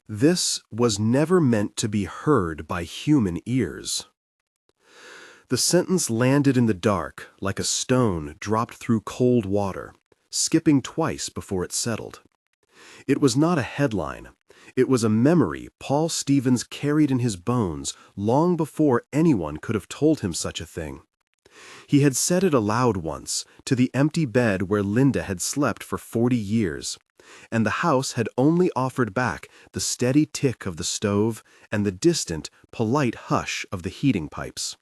This was never meant to be heard by human ears. The sentence landed in the dark like a stone dropped through cold water, skipping twice before it settled. It was not a headline. It was a memory Paul Stevens carried in his bones long before anyone could have told him such a thing. He had said it aloud once, to the empty bed where Linda had slept for 40 years, and the house had only offered back the steady tick of the stove and the distant, polite hush of the heating pipes.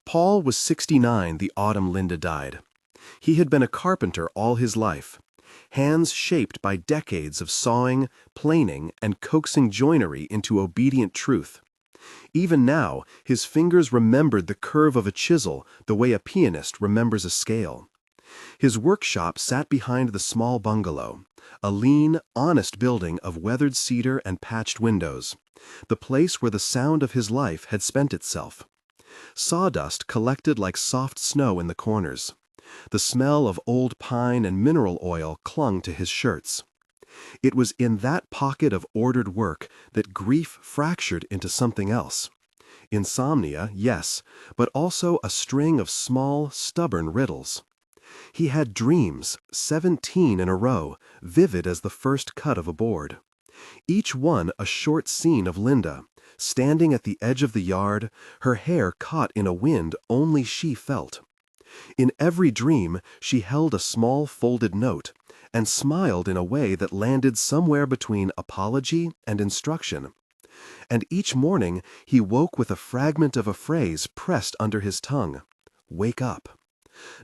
Paul was 69 the autumn Linda died. He had been a carpenter all his life, hands shaped by decades of sawing, planing, and coaxing joinery into obedient truth. Even now, his fingers remembered the curve of a chisel the way a pianist remembers a scale. His workshop sat behind the small bungalow, a lean, honest building of weathered cedar and patched windows, the place where the sound of his life had spent itself. Sawdust collected like soft snow in the corners. The smell of old pine and mineral oil clung to his shirts. It was in that pocket of ordered work that grief fractured into something else. Insomnia, yes, but also a string of small, stubborn riddles. He had dreams, 17 in a row, vivid as the first cut of a board. Each one a short scene of Linda, standing at the edge of the yard, her hair caught in a wind only she felt. In every dream she held a small folded note, and smiled in a way that landed somewhere between apology and instruction. And each morning he woke with a fragment of a phrase pressed under his tongue. Wake up.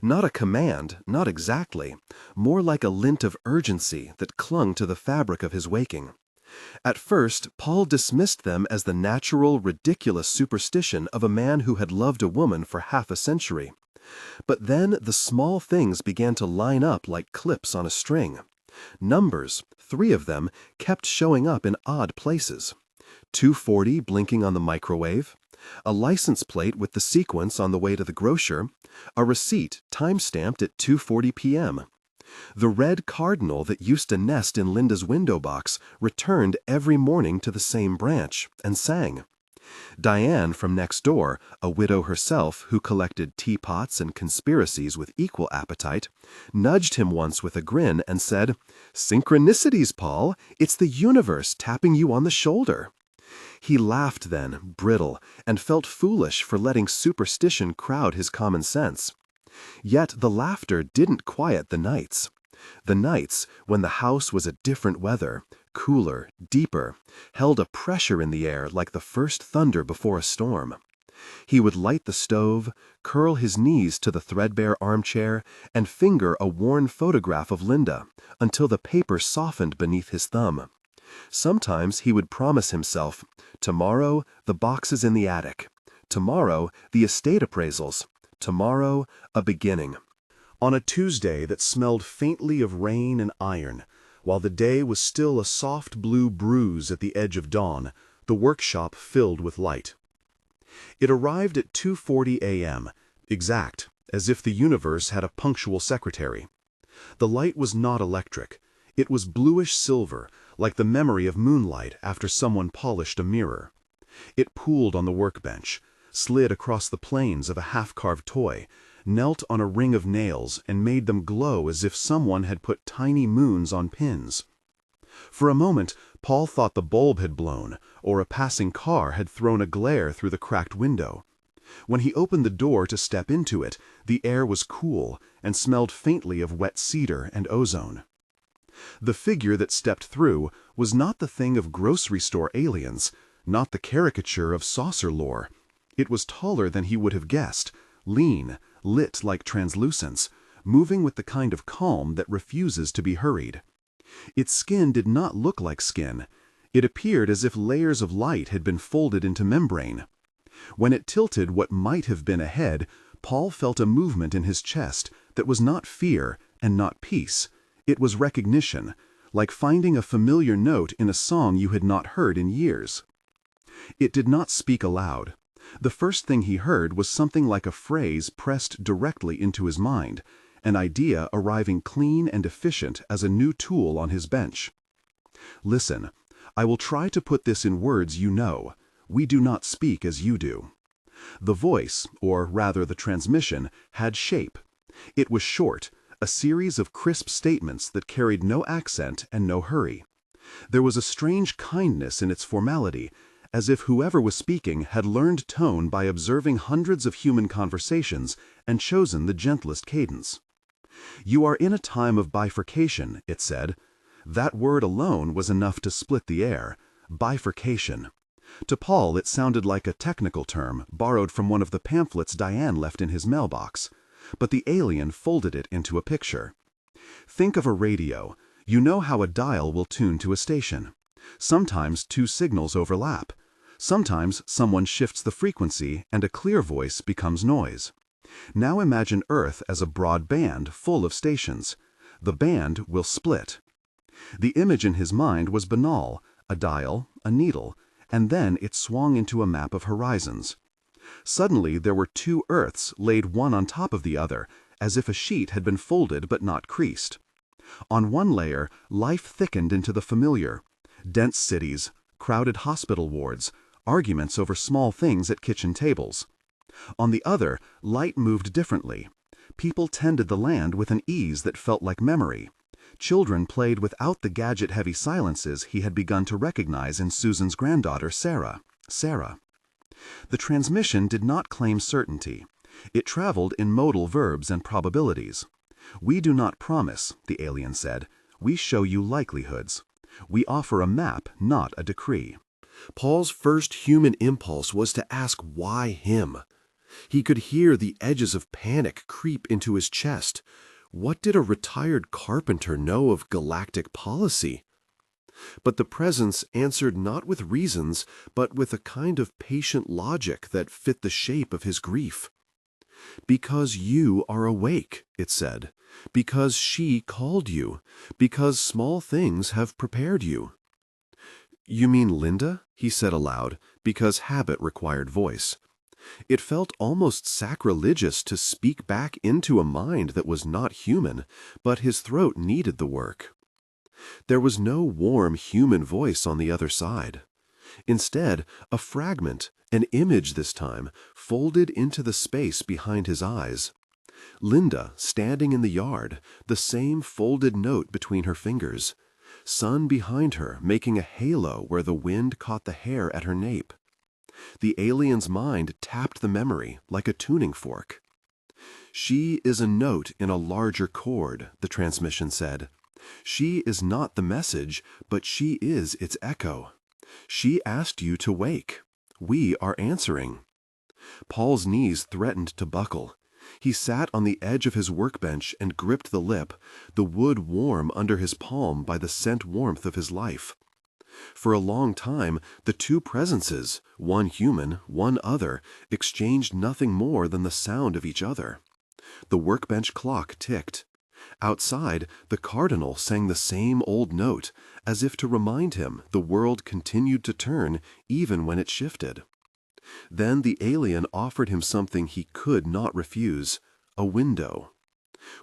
Not a command, not exactly, more like a lint of urgency that clung to the fabric of his waking. At first, Paul dismissed them as the natural, ridiculous superstition of a man who had loved a woman for half a century. But then the small things began to line up like clips on a string. Numbers, 3 of them, kept showing up in odd places. 240 blinking on the microwave, a license plate with the sequence on the way to the grocer, a receipt time-stamped at 2:40 p.m. The red cardinal that used to nest in Linda's window box returned every morning to the same branch and sang. Diane from next door, a widow herself who collected teapots and conspiracies with equal appetite, nudged him once with a grin and said, "Synchronicities, Paul, it's the universe tapping you on the shoulder." He laughed then, brittle, and felt foolish for letting superstition crowd his common sense. Yet the laughter didn't quiet the nights. The nights, when the house was a different weather, cooler, deeper, held a pressure in the air like the first thunder before a storm. He would light the stove, curl his knees to the threadbare armchair, and finger a worn photograph of Linda until the paper softened beneath his thumb. Sometimes he would promise himself, tomorrow the boxes in the attic, tomorrow the estate appraisals, tomorrow a beginning. On a Tuesday that smelled faintly of rain and iron, while the day was still a soft blue bruise at the edge of dawn, the workshop filled with light. It arrived at 2:40 a.m., exact, as if the universe had a punctual secretary. The light was not electric. It was bluish silver, like the memory of moonlight after someone polished a mirror. It pooled on the workbench, slid across the planes of a half-carved toy, knelt on a ring of nails and made them glow as if someone had put tiny moons on pins. For a moment, Paul thought the bulb had blown, or a passing car had thrown a glare through the cracked window. When he opened the door to step into it, the air was cool and smelled faintly of wet cedar and ozone. The figure that stepped through was not the thing of grocery store aliens, not the caricature of saucer lore. It was taller than he would have guessed, lean, lit like translucence, moving with the kind of calm that refuses to be hurried. Its skin did not look like skin. It appeared as if layers of light had been folded into membrane. When it tilted what might have been a head, Paul felt a movement in his chest that was not fear and not peace. It was recognition, like finding a familiar note in a song you had not heard in years. It did not speak aloud. The first thing he heard was something like a phrase pressed directly into his mind, an idea arriving clean and efficient as a new tool on his bench. Listen, I will try to put this in words you know. We do not speak as you do. The voice, or rather the transmission, had shape. It was short, a series of crisp statements that carried no accent and no hurry. There was a strange kindness in its formality, as if whoever was speaking had learned tone by observing hundreds of human conversations and chosen the gentlest cadence. You are in a time of bifurcation, it said. That word alone was enough to split the air. Bifurcation. To Paul it sounded like a technical term borrowed from one of the pamphlets Diane left in his mailbox, but the alien folded it into a picture. Think of a radio. You know how a dial will tune to a station. Sometimes two signals overlap. Sometimes someone shifts the frequency and a clear voice becomes noise. Now imagine Earth as a broad band full of stations. The band will split. The image in his mind was banal, a dial, a needle, and then it swung into a map of horizons. Suddenly there were two Earths laid one on top of the other, as if a sheet had been folded but not creased. On one layer, life thickened into the familiar. Dense cities, crowded hospital wards, arguments over small things at kitchen tables. On the other, light moved differently. People tended the land with an ease that felt like memory. Children played without the gadget-heavy silences he had begun to recognize in Susan's granddaughter, Sarah. The transmission did not claim certainty. It traveled in modal verbs and probabilities. We do not promise, the alien said. We show you likelihoods. We offer a map, not a decree. Paul's first human impulse was to ask why him. He could hear the edges of panic creep into his chest. What did a retired carpenter know of galactic policy? But the presence answered not with reasons, but with a kind of patient logic that fit the shape of his grief. Because you are awake, it said. Because she called you. Because small things have prepared you. You mean Linda? He said aloud, because habit required voice. It felt almost sacrilegious to speak back into a mind that was not human, but his throat needed the work. There was no warm human voice on the other side. Instead, a fragment, an image this time, folded into the space behind his eyes. Linda, standing in the yard, the same folded note between her fingers. Sun behind her, making a halo where the wind caught the hair at her nape. The alien's mind tapped the memory like a tuning fork. She is a note in a larger chord, the transmission said. She is not the message, but she is its echo. She asked you to wake. We are answering. Paul's knees threatened to buckle. He sat on the edge of his workbench and gripped the lip, the wood warm under his palm by the scent warmth of his life. For a long time, the two presences, one human, one other, exchanged nothing more than the sound of each other. The workbench clock ticked. Outside, the cardinal sang the same old note, as if to remind him the world continued to turn even when it shifted. Then the alien offered him something he could not refuse, a window.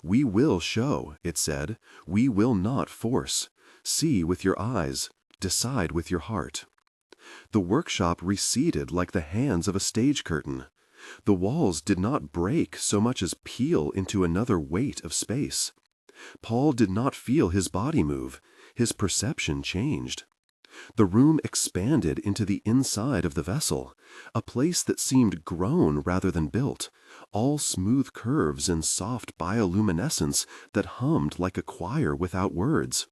We will show, it said. We will not force. See with your eyes. Decide with your heart. The workshop receded like the hands of a stage curtain. The walls did not break so much as peel into another weight of space. Paul did not feel his body move. His perception changed. The room expanded into the inside of the vessel, a place that seemed grown rather than built, all smooth curves and soft bioluminescence that hummed like a choir without words.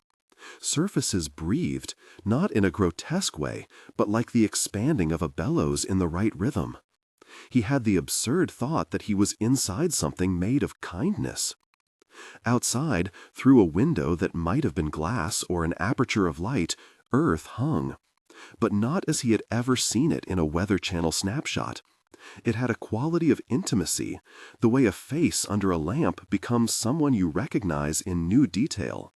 Surfaces breathed, not in a grotesque way, but like the expanding of a bellows in the right rhythm. He had the absurd thought that he was inside something made of kindness. Outside, through a window that might have been glass or an aperture of light, Earth hung, but not as he had ever seen it in a Weather Channel snapshot. It had a quality of intimacy, the way a face under a lamp becomes someone you recognize in new detail.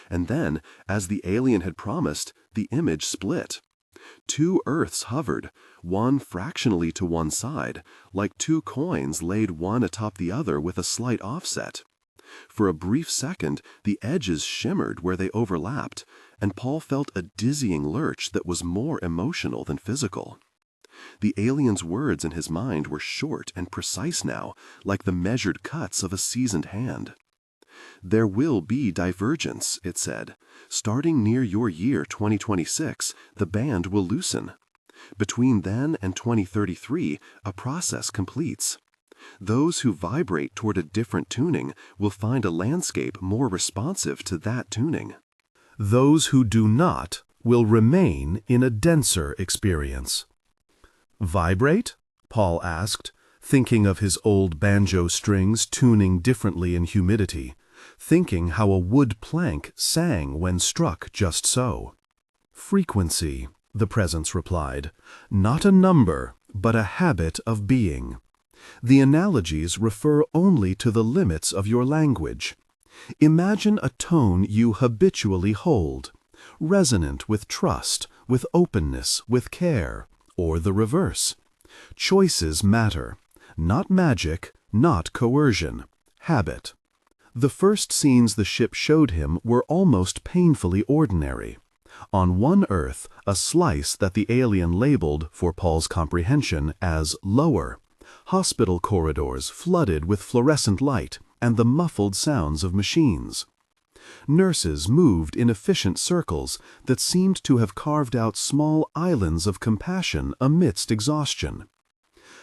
And then, as the alien had promised, the image split. Two Earths hovered, one fractionally to one side, like two coins laid one atop the other with a slight offset. For a brief second, the edges shimmered where they overlapped, and Paul felt a dizzying lurch that was more emotional than physical. The alien's words in his mind were short and precise now, like the measured cuts of a seasoned hand. There will be divergence, it said. Starting near your year 2026, the band will loosen. Between then and 2033, a process completes. Those who vibrate toward a different tuning will find a landscape more responsive to that tuning. Those who do not will remain in a denser experience. Vibrate? Paul asked, thinking of his old banjo strings tuning differently in humidity, thinking how a wood plank sang when struck just so. Frequency, the presence replied, not a number, but a habit of being. The analogies refer only to the limits of your language. Imagine a tone you habitually hold, resonant with trust, with openness, with care, or the reverse. Choices matter, not magic, not coercion, habit. The first scenes the ship showed him were almost painfully ordinary. On one Earth, a slice that the alien labeled, for Paul's comprehension, as lower. Hospital corridors flooded with fluorescent light and the muffled sounds of machines. Nurses moved in efficient circles that seemed to have carved out small islands of compassion amidst exhaustion.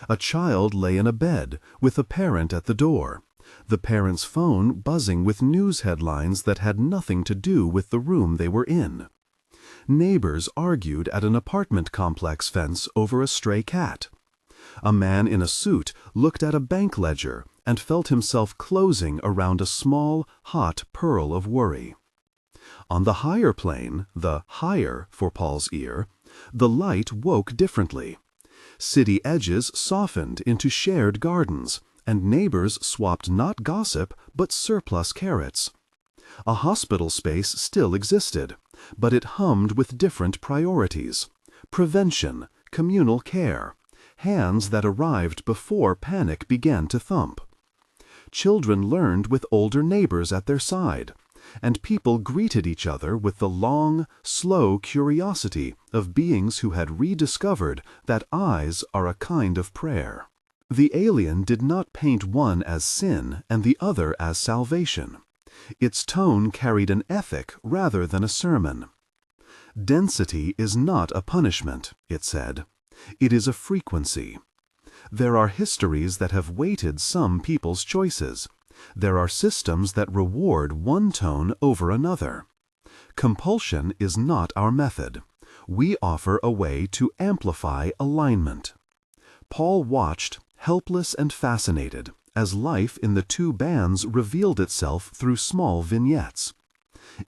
A child lay in a bed, with a parent at the door, the parent's phone buzzing with news headlines that had nothing to do with the room they were in. Neighbors argued at an apartment complex fence over a stray cat. A man in a suit looked at a bank ledger and felt himself closing around a small, hot pearl of worry. On the higher plane, the higher for Paul's ear, the light woke differently. City edges softened into shared gardens, and neighbors swapped not gossip but surplus carrots. A hospital space still existed, but it hummed with different priorities: prevention, communal care, hands that arrived before panic began to thump. Children learned with older neighbors at their side, and people greeted each other with the long, slow curiosity of beings who had rediscovered that eyes are a kind of prayer. The alien did not paint one as sin and the other as salvation. Its tone carried an ethic rather than a sermon. Density is not a punishment, it said. It is a frequency. There are histories that have weighted some people's choices. There are systems that reward one tone over another. Compulsion is not our method. We offer a way to amplify alignment. Paul watched, helpless and fascinated, as life in the two bands revealed itself through small vignettes.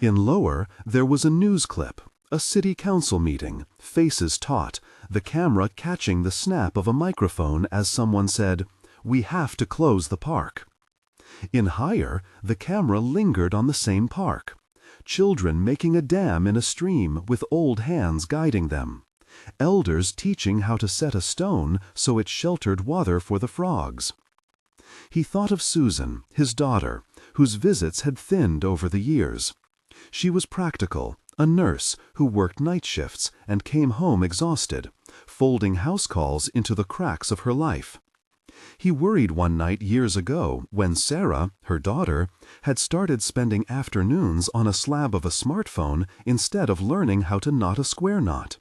In lower, there was a news clip, a city council meeting, faces taut, the camera catching the snap of a microphone as someone said, "We have to close the park." In higher, the camera lingered on the same park. Children making a dam in a stream with old hands guiding them. Elders teaching how to set a stone so it sheltered water for the frogs. He thought of Susan, his daughter, whose visits had thinned over the years. She was practical, a nurse who worked night shifts and came home exhausted, folding house calls into the cracks of her life. He worried one night years ago when Sarah, her daughter, had started spending afternoons on a slab of a smartphone instead of learning how to knot a square knot.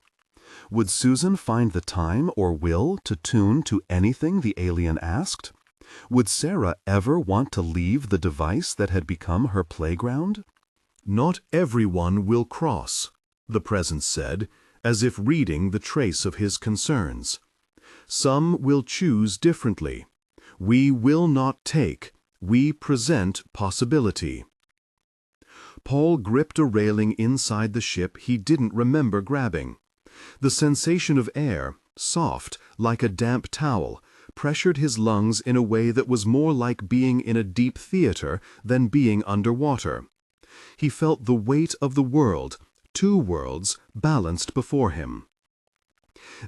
Would Susan find the time or will to tune to anything the alien asked? Would Sarah ever want to leave the device that had become her playground? "Not everyone will cross," the presence said, as if reading the trace of his concerns. "Some will choose differently. We will not take. We present possibility." Paul gripped a railing inside the ship he didn't remember grabbing. The sensation of air, soft, like a damp towel, pressured his lungs in a way that was more like being in a deep theater than being underwater. He felt the weight of the world, two worlds, balanced before him.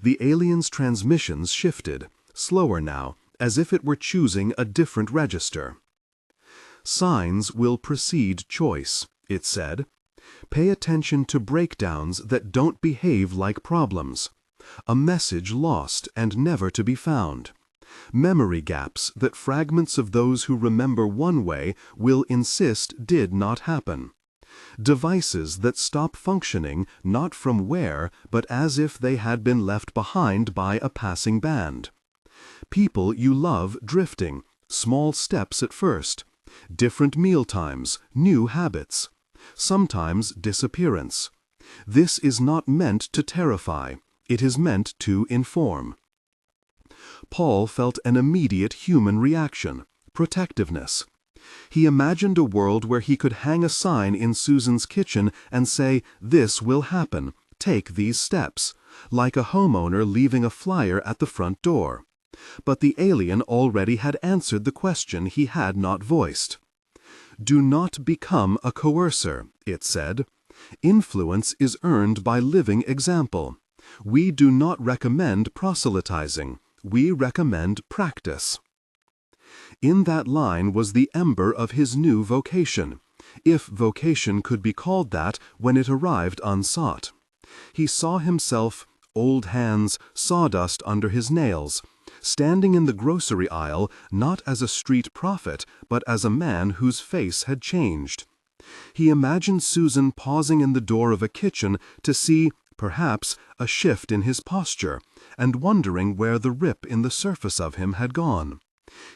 The alien's transmissions shifted, slower now, as if it were choosing a different register. "Signs will precede choice," it said. Pay attention to breakdowns that don't behave like problems. A message lost and never to be found. Memory gaps that fragments of those who remember one way will insist did not happen. Devices that stop functioning not from where, but as if they had been left behind by a passing band. People you love drifting, small steps at first. Different meal times, new habits. Sometimes disappearance. This is not meant to terrify. It is meant to inform. Paul felt an immediate human reaction, protectiveness. He imagined a world where he could hang a sign in Susan's kitchen and say, "This will happen. Take these steps," like a homeowner leaving a flyer at the front door. But the alien already had answered the question he had not voiced. "Do not become a coercer," it said. "Influence is earned by living example. We do not recommend proselytizing. We recommend practice." In that line was the ember of his new vocation, if vocation could be called that when it arrived unsought. He saw himself, old hands, sawdust under his nails, standing in the grocery aisle not as a street prophet, but as a man whose face had changed. He imagined Susan pausing in the door of a kitchen to see, perhaps, a shift in his posture, and wondering where the rip in the surface of him had gone.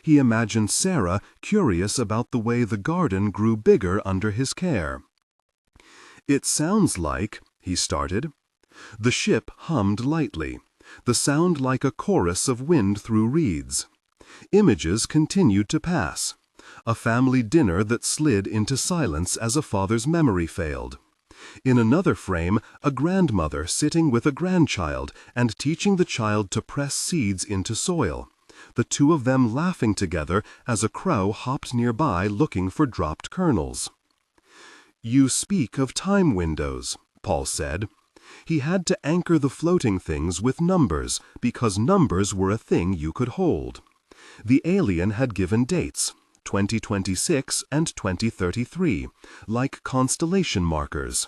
He imagined Sarah curious about the way the garden grew bigger under his care. "It sounds like," he started. The ship hummed lightly, the sound like a chorus of wind through reeds. Images continued to pass. A family dinner that slid into silence as a father's memory failed. In another frame, a grandmother sitting with a grandchild and teaching the child to press seeds into soil, the two of them laughing together as a crow hopped nearby looking for dropped kernels. "You speak of time windows," Paul said. He had to anchor the floating things with numbers, because numbers were a thing you could hold. The alien had given dates, 2026 and 2033, like constellation markers.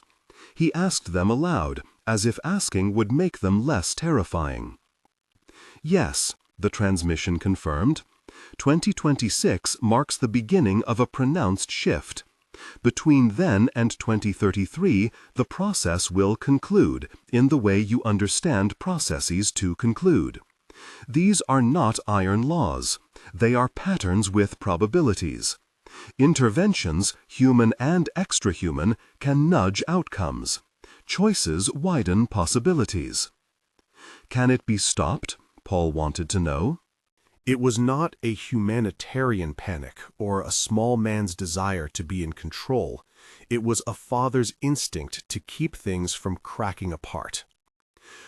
He asked them aloud, as if asking would make them less terrifying. "Yes," the transmission confirmed. 2026 marks the beginning of a pronounced shift. Between then and 2033, the process will conclude, in the way you understand processes to conclude. These are not iron laws. They are patterns with probabilities. Interventions, human and extra-human, can nudge outcomes. Choices widen possibilities. Can it be stopped? Paul wanted to know. It was not a humanitarian panic or a small man's desire to be in control. It was a father's instinct to keep things from cracking apart.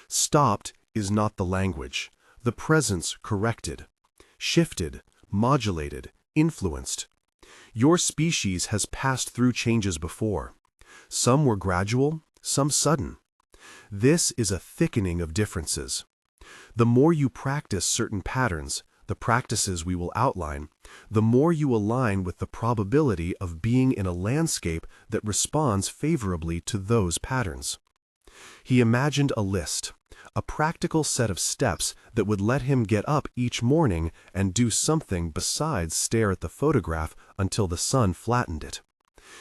Stopped is not the language. The presence corrected, shifted, modulated, influenced. Your species has passed through changes before. Some were gradual, some sudden. This is a thickening of differences. The more you practice certain patterns, the practices we will outline, the more you align with the probability of being in a landscape that responds favorably to those patterns. He imagined a list, a practical set of steps that would let him get up each morning and do something besides stare at the photograph until the sun flattened it.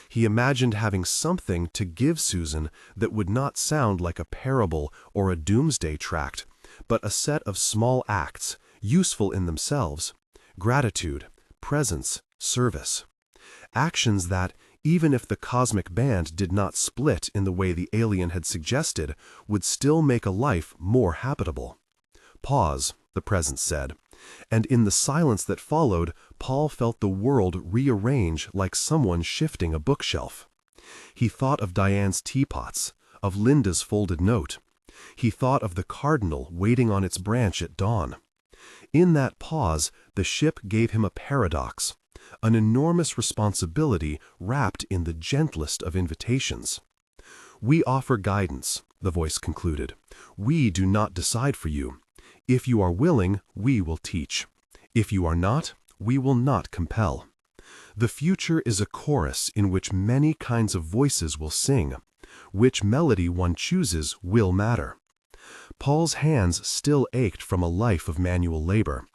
He imagined having something to give Susan that would not sound like a parable or a doomsday tract, but a set of small acts, useful in themselves, gratitude, presence, service. Actions that, even if the cosmic band did not split in the way the alien had suggested, would still make a life more habitable. "Pause," the presence said, and in the silence that followed, Paul felt the world rearrange like someone shifting a bookshelf. He thought of Diane's teapots, of Linda's folded note. He thought of the cardinal waiting on its branch at dawn. In that pause, the ship gave him a paradox, an enormous responsibility wrapped in the gentlest of invitations. "We offer guidance," the voice concluded. "We do not decide for you. If you are willing, we will teach. If you are not, we will not compel. The future is a chorus in which many kinds of voices will sing. Which melody one chooses will matter. Paul's hands still ached from a life of manual labor.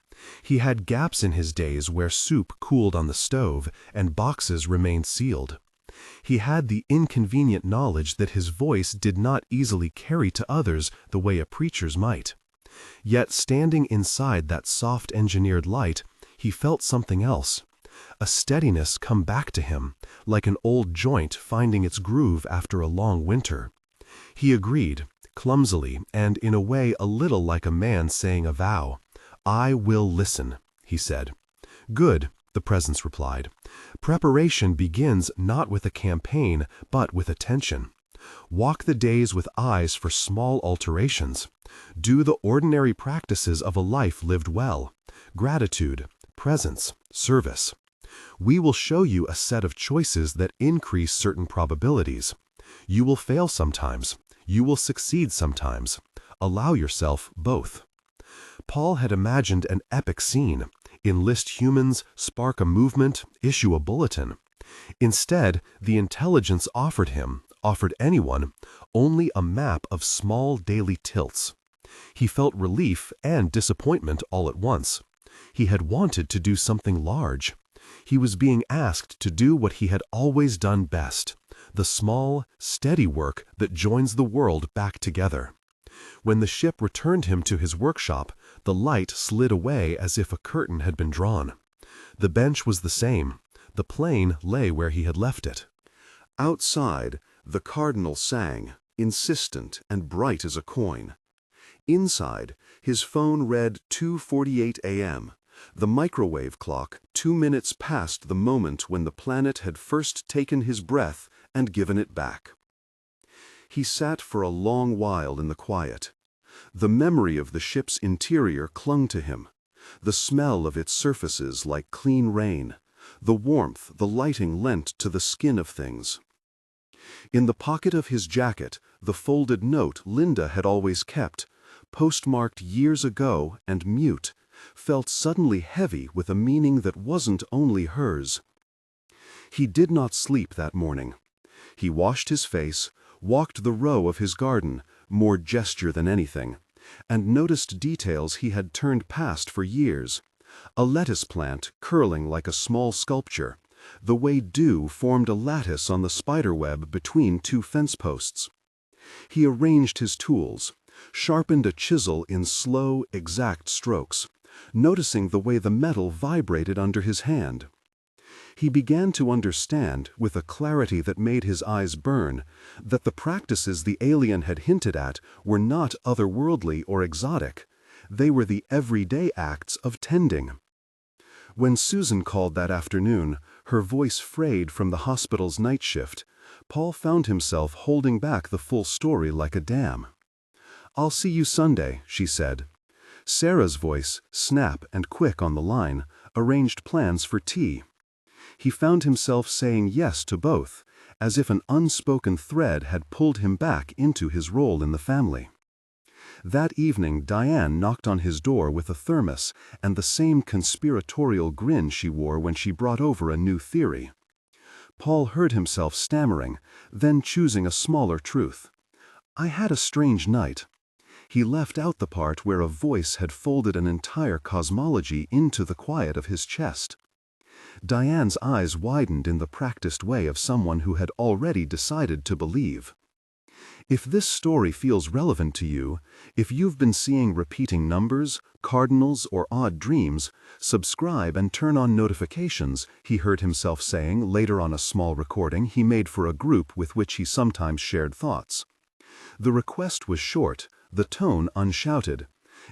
He had gaps in his days where soup cooled on the stove and boxes remained sealed. He had the inconvenient knowledge that his voice did not easily carry to others the way a preacher's might. Yet standing inside that soft engineered light, he felt something else. A steadiness come back to him, like an old joint finding its groove after a long winter. He agreed, clumsily and in a way a little like a man saying a vow. "I will listen," he said. "Good," the presence replied. "Preparation begins not with a campaign, but with attention. Walk the days with eyes for small alterations. Do the ordinary practices of a life lived well: gratitude, presence, service. We will show you a set of choices that increase certain probabilities. You will fail sometimes. You will succeed sometimes. Allow yourself both." Paul had imagined an epic scene: enlist humans, spark a movement, issue a bulletin. Instead, the intelligence offered anyone, only a map of small daily tilts. He felt relief and disappointment all at once. He had wanted to do something large. He was being asked to do what he had always done best: the small, steady work that joins the world back together. When the ship returned him to his workshop, the light slid away as if a curtain had been drawn. The bench was the same. The plane lay where he had left it. Outside, the cardinal sang, insistent and bright as a coin. Inside, his phone read 2:48 a.m., the microwave clock 2 minutes past the moment when the planet had first taken his breath and given it back. He sat for a long while in the quiet. The memory of the ship's interior clung to him, the smell of its surfaces like clean rain, the warmth the lighting lent to the skin of things. In the pocket of his jacket, the folded note Linda had always kept, postmarked years ago and mute, felt suddenly heavy with a meaning that wasn't only hers. He did not sleep that morning. He washed his face, walked the row of his garden, more gesture than anything, and noticed details he had turned past for years: a lettuce plant curling like a small sculpture, the way dew formed a lattice on the spiderweb between two fence posts. He arranged his tools, sharpened a chisel in slow, exact strokes, noticing the way the metal vibrated under his hand. He began to understand, with a clarity that made his eyes burn, that the practices the alien had hinted at were not otherworldly or exotic. They were the everyday acts of tending. When Susan called that afternoon, her voice frayed from the hospital's night shift, Paul found himself holding back the full story like a dam. "I'll see you Sunday," she said. Sarah's voice, snap and quick on the line, arranged plans for tea. He found himself saying yes to both, as if an unspoken thread had pulled him back into his role in the family. That evening Diane knocked on his door with a thermos and the same conspiratorial grin she wore when she brought over a new theory. Paul heard himself stammering, then choosing a smaller truth. "I had a strange night." He left out the part where a voice had folded an entire cosmology into the quiet of his chest. Diane's eyes widened in the practiced way of someone who had already decided to believe. If this story feels relevant to you, if you've been seeing repeating numbers, cardinals, or odd dreams, subscribe and turn on notifications, he heard himself saying later on a small recording he made for a group with which he sometimes shared thoughts. The request was short, the tone unshouted.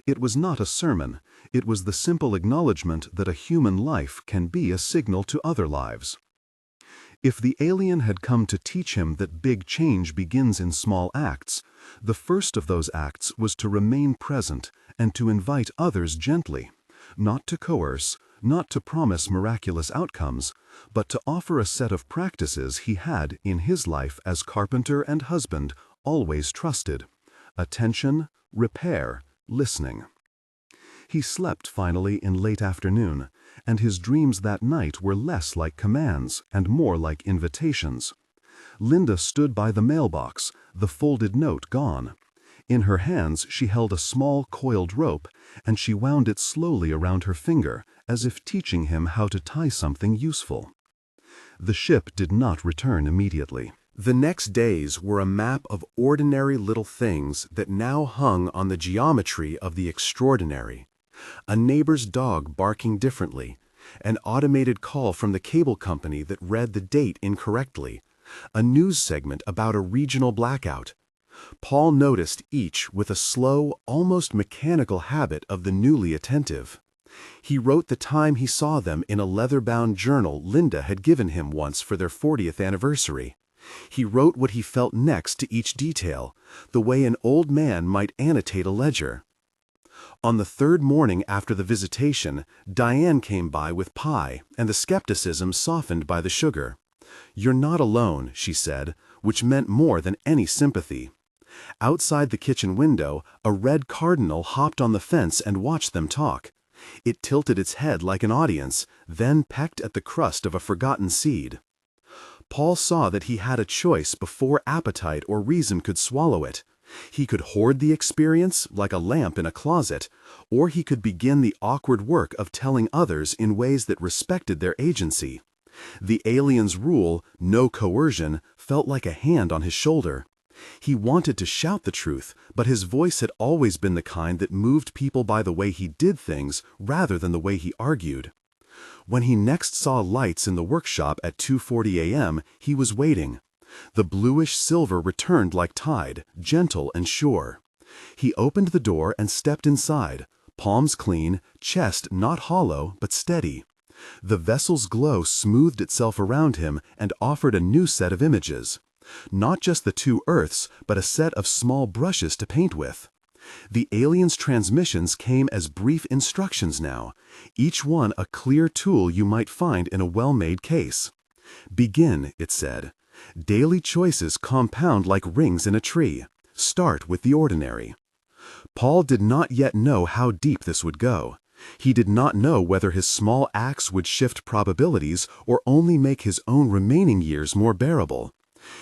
It was not a sermon, it was the simple acknowledgement that a human life can be a signal to other lives. If the alien had come to teach him that big change begins in small acts, the first of those acts was to remain present and to invite others gently, not to coerce, not to promise miraculous outcomes, but to offer a set of practices he had, in his life as carpenter and husband, always trusted: attention, repair, listening. He slept finally in late afternoon, and his dreams that night were less like commands and more like invitations. Linda stood by the mailbox, the folded note gone. In her hands she held a small coiled rope, and she wound it slowly around her finger, as if teaching him how to tie something useful. The ship did not return immediately. The next days were a map of ordinary little things that now hung on the geometry of the extraordinary. A neighbor's dog barking differently, an automated call from the cable company that read the date incorrectly, a news segment about a regional blackout. Paul noticed each with a slow, almost mechanical habit of the newly attentive. He wrote the time he saw them in a leather-bound journal Linda had given him once for their 40th anniversary. He wrote what he felt next to each detail, the way an old man might annotate a ledger. On the third morning after the visitation, Diane came by with pie, and the skepticism softened by the sugar. "You're not alone," she said, which meant more than any sympathy. Outside the kitchen window, a red cardinal hopped on the fence and watched them talk. It tilted its head like an audience, then pecked at the crust of a forgotten seed. Paul saw that he had a choice before appetite or reason could swallow it. He could hoard the experience, like a lamp in a closet, or he could begin the awkward work of telling others in ways that respected their agency. The alien's rule, no coercion, felt like a hand on his shoulder. He wanted to shout the truth, but his voice had always been the kind that moved people by the way he did things rather than the way he argued. When he next saw lights in the workshop at 2:40 a.m., he was waiting. The bluish silver returned like tide, gentle and sure. He opened the door and stepped inside, palms clean, chest not hollow but steady. The vessel's glow smoothed itself around him and offered a new set of images. Not just the two Earths, but a set of small brushes to paint with. The alien's transmissions came as brief instructions now, each one a clear tool you might find in a well-made case. "Begin," it said. "Daily choices compound like rings in a tree. Start with the ordinary." Paul did not yet know how deep this would go. He did not know whether his small acts would shift probabilities or only make his own remaining years more bearable.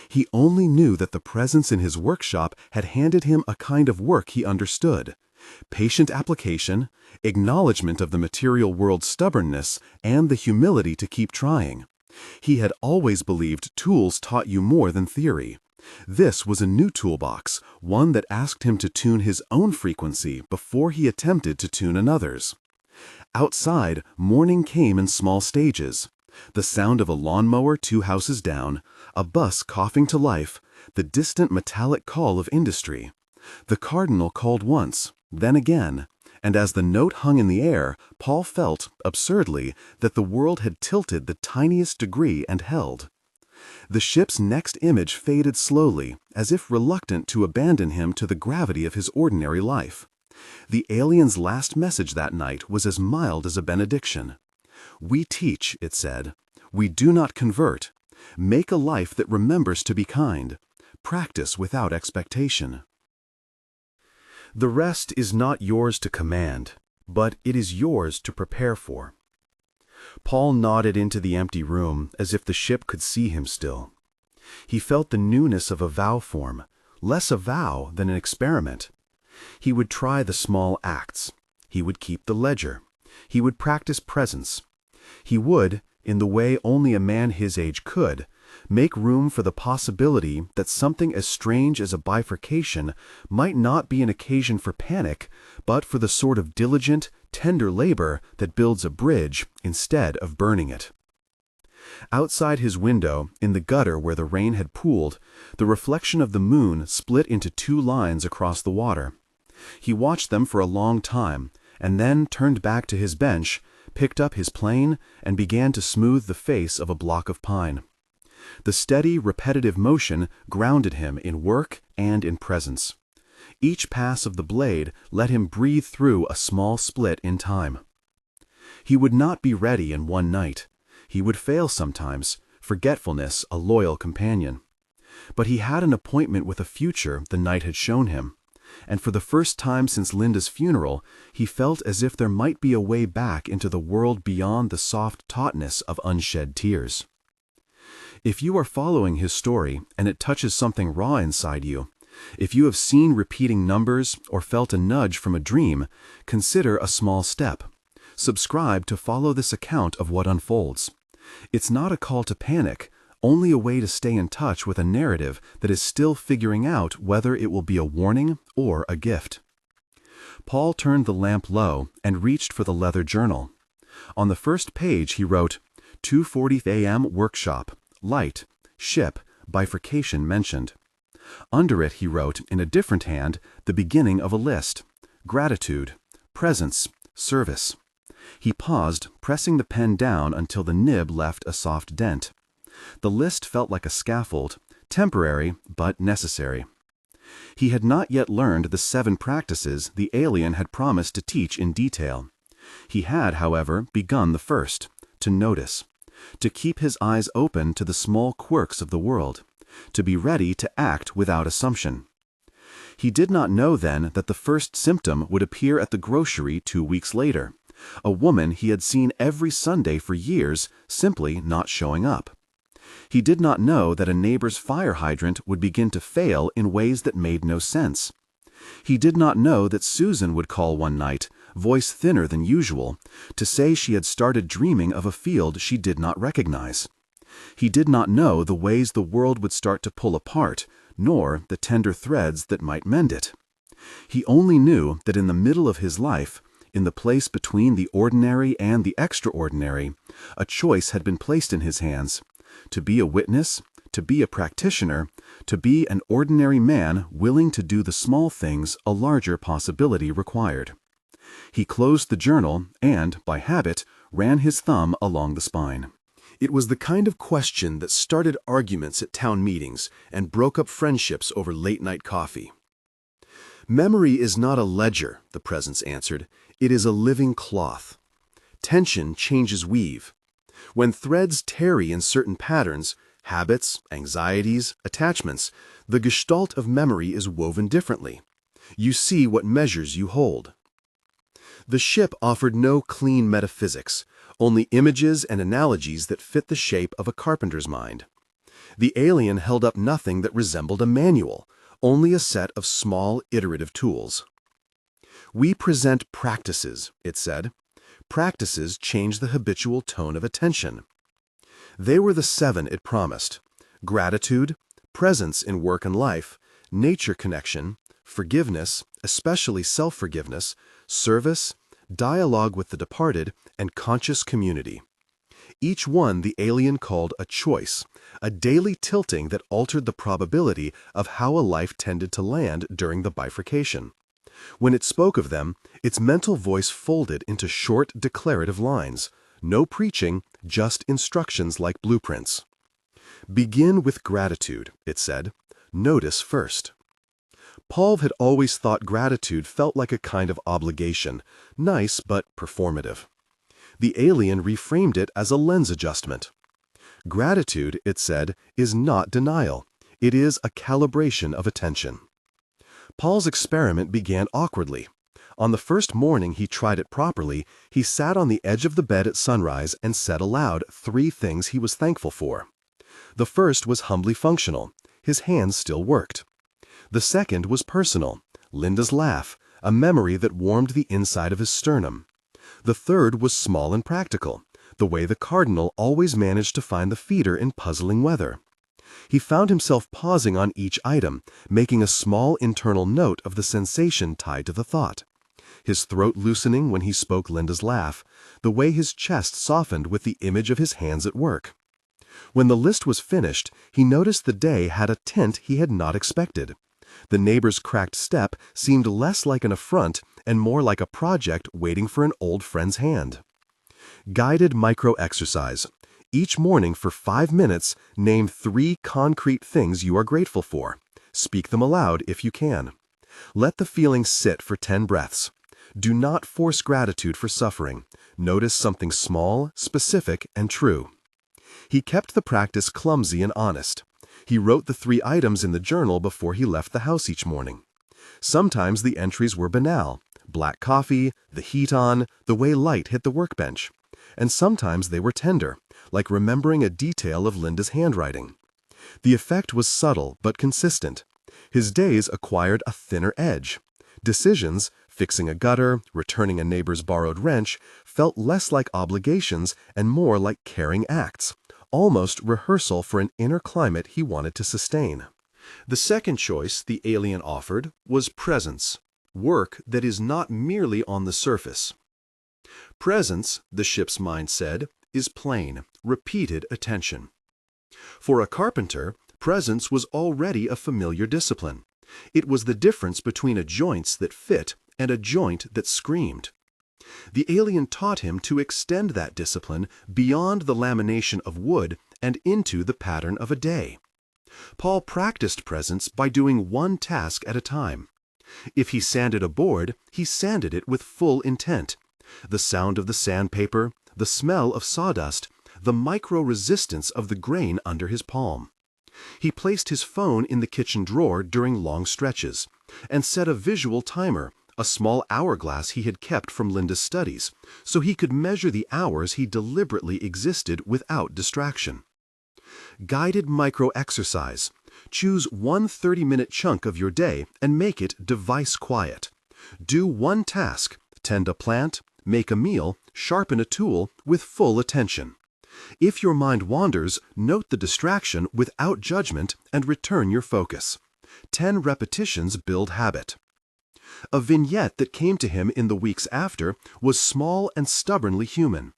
He only knew that the presence in his workshop had handed him a kind of work he understood: patient application, acknowledgement of the material world's stubbornness, and the humility to keep trying. He had always believed tools taught you more than theory. This was a new toolbox, one that asked him to tune his own frequency before he attempted to tune another's. Outside, morning came in small stages. The sound of a lawnmower 2 houses down, a bus coughing to life, the distant metallic call of industry. The cardinal called once, then again, and as the note hung in the air, Paul felt, absurdly, that the world had tilted the tiniest degree and held. The ship's next image faded slowly, as if reluctant to abandon him to the gravity of his ordinary life. The alien's last message that night was as mild as a benediction. "We teach," it said. "We do not convert. Make a life that remembers to be kind. Practice without expectation. The rest is not yours to command, but it is yours to prepare for." Paul nodded into the empty room as if the ship could see him still. He felt the newness of a vow form, less a vow than an experiment. He would try the small acts. He would keep the ledger. He would practice presence. He would, in the way only a man his age could, make room for the possibility that something as strange as a bifurcation might not be an occasion for panic, but for the sort of diligent, tender labor that builds a bridge instead of burning it. Outside his window, in the gutter where the rain had pooled, the reflection of the moon split into 2 lines across the water. He watched them for a long time, and then turned back to his bench, picked up his plane, and began to smooth the face of a block of pine. The steady, repetitive motion grounded him in work and in presence. Each pass of the blade let him breathe through a small split in time. He would not be ready in one night. He would fail sometimes, forgetfulness a loyal companion. But he had an appointment with a future the night had shown him. and for the first time since Linda's funeral, he felt as if there might be a way back into the world beyond the soft tautness of unshed tears. If you are following his story and it touches something raw inside you, if you have seen repeating numbers or felt a nudge from a dream, consider a small step. Subscribe to follow this account of what unfolds. It's not a call to panic, only a way to stay in touch with a narrative that is still figuring out whether it will be a warning or a gift. Paul turned the lamp low and reached for the leather journal. On the first page he wrote, 2:40 a.m. workshop, light, ship, bifurcation mentioned. Under it he wrote, in a different hand, the beginning of a list: gratitude, presence, service. He paused, pressing the pen down until the nib left a soft dent. The list felt like a scaffold, temporary but necessary. He had not yet learned the 7 practices the alien had promised to teach in detail. He had, however, begun the first, to notice, to keep his eyes open to the small quirks of the world, to be ready to act without assumption. He did not know then that the first symptom would appear at the grocery 2 weeks later, a woman he had seen every Sunday for years simply not showing up. He did not know that a neighbor's fire hydrant would begin to fail in ways that made no sense. He did not know that Susan would call one night, voice thinner than usual, to say she had started dreaming of a field she did not recognize. He did not know the ways the world would start to pull apart, nor the tender threads that might mend it. He only knew that in the middle of his life, in the place between the ordinary and the extraordinary, a choice had been placed in his hands: to be a witness, to be a practitioner, to be an ordinary man willing to do the small things a larger possibility required. He closed the journal and, by habit, ran his thumb along the spine. It was the kind of question that started arguments at town meetings and broke up friendships over late-night coffee. Memory is not a ledger, the presence answered. It is a living cloth. Tension changes weave. When threads tarry in certain patterns, habits, anxieties, attachments, the gestalt of memory is woven differently. You see what measures you hold. The ship offered no clean metaphysics, only images and analogies that fit the shape of a carpenter's mind. The alien held up nothing that resembled a manual, only a set of small iterative tools. We present practices, it said. Practices change the habitual tone of attention. They were the 7 it promised: gratitude, presence in work and life, nature connection, forgiveness, especially self-forgiveness, service, dialogue with the departed, and conscious community. Each one the alien called a choice, a daily tilting that altered the probability of how a life tended to land during the bifurcation. When it spoke of them, its mental voice folded into short declarative lines. No preaching, just instructions like blueprints. Begin with gratitude, it said. Notice first. Paul had always thought gratitude felt like a kind of obligation, nice but performative. The alien reframed it as a lens adjustment. Gratitude, it said, is not denial. It is a calibration of attention. Paul's experiment began awkwardly. On the first morning he tried it properly, he sat on the edge of the bed at sunrise and said aloud 3 things he was thankful for. The first was humbly functional. His hands still worked. The second was personal. Linda's laugh, a memory that warmed the inside of his sternum. The third was small and practical, the way the cardinal always managed to find the feeder in puzzling weather. He found himself pausing on each item, making a small internal note of the sensation tied to the thought. His throat loosening when he spoke Linda's laugh, the way his chest softened with the image of his hands at work. When the list was finished, he noticed the day had a tint he had not expected. The neighbor's cracked step seemed less like an affront and more like a project waiting for an old friend's hand. Guided micro-exercise. Each morning for 5 minutes, name 3 concrete things you are grateful for. Speak them aloud if you can. Let the feeling sit for 10 breaths. Do not force gratitude for suffering. Notice something small, specific, and true. He kept the practice clumsy and honest. He wrote the 3 items in the journal before he left the house each morning. Sometimes the entries were banal: black coffee, the heat on, the way light hit the workbench. And sometimes they were tender, like remembering a detail of Linda's handwriting. The effect was subtle but consistent. His days acquired a thinner edge. Decisions, fixing a gutter, returning a neighbor's borrowed wrench, felt less like obligations and more like caring acts, almost rehearsal for an inner climate he wanted to sustain. The second choice the alien offered was presence, work that is not merely on the surface. Presence, the ship's mind said, is plain, repeated attention. For a carpenter, presence was already a familiar discipline. It was the difference between a joint that fit and a joint that screamed. The alien taught him to extend that discipline beyond the lamination of wood and into the pattern of a day. Paul practiced presence by doing one task at a time. If he sanded a board, he sanded it with full intent. The sound of the sandpaper, the smell of sawdust, the micro-resistance of the grain under his palm. He placed his phone in the kitchen drawer during long stretches, and set a visual timer, a small hourglass he had kept from Linda's studies, so he could measure the hours he deliberately existed without distraction. Guided micro-exercise. Choose one 30-minute chunk of your day and make it device quiet. Do one task, tend a plant, make a meal, sharpen a tool, with full attention. If your mind wanders, note the distraction without judgment and return your focus. 10 repetitions build habit. A vignette that came to him in the weeks after was small and stubbornly human.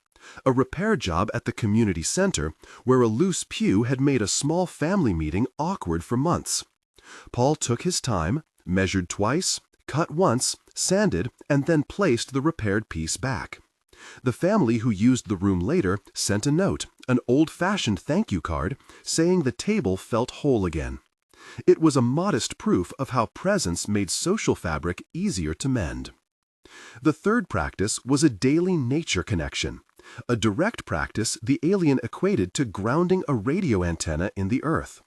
A repair job at the community center where a loose pew had made a small family meeting awkward for months. Paul took his time, measured twice, cut once, sanded, and then placed the repaired piece back. The family who used the room later sent a note, an old-fashioned thank you card, saying the table felt whole again. It was a modest proof of how presence made social fabric easier to mend. The third practice was a daily nature connection. A direct practice the alien equated to grounding a radio antenna in the earth.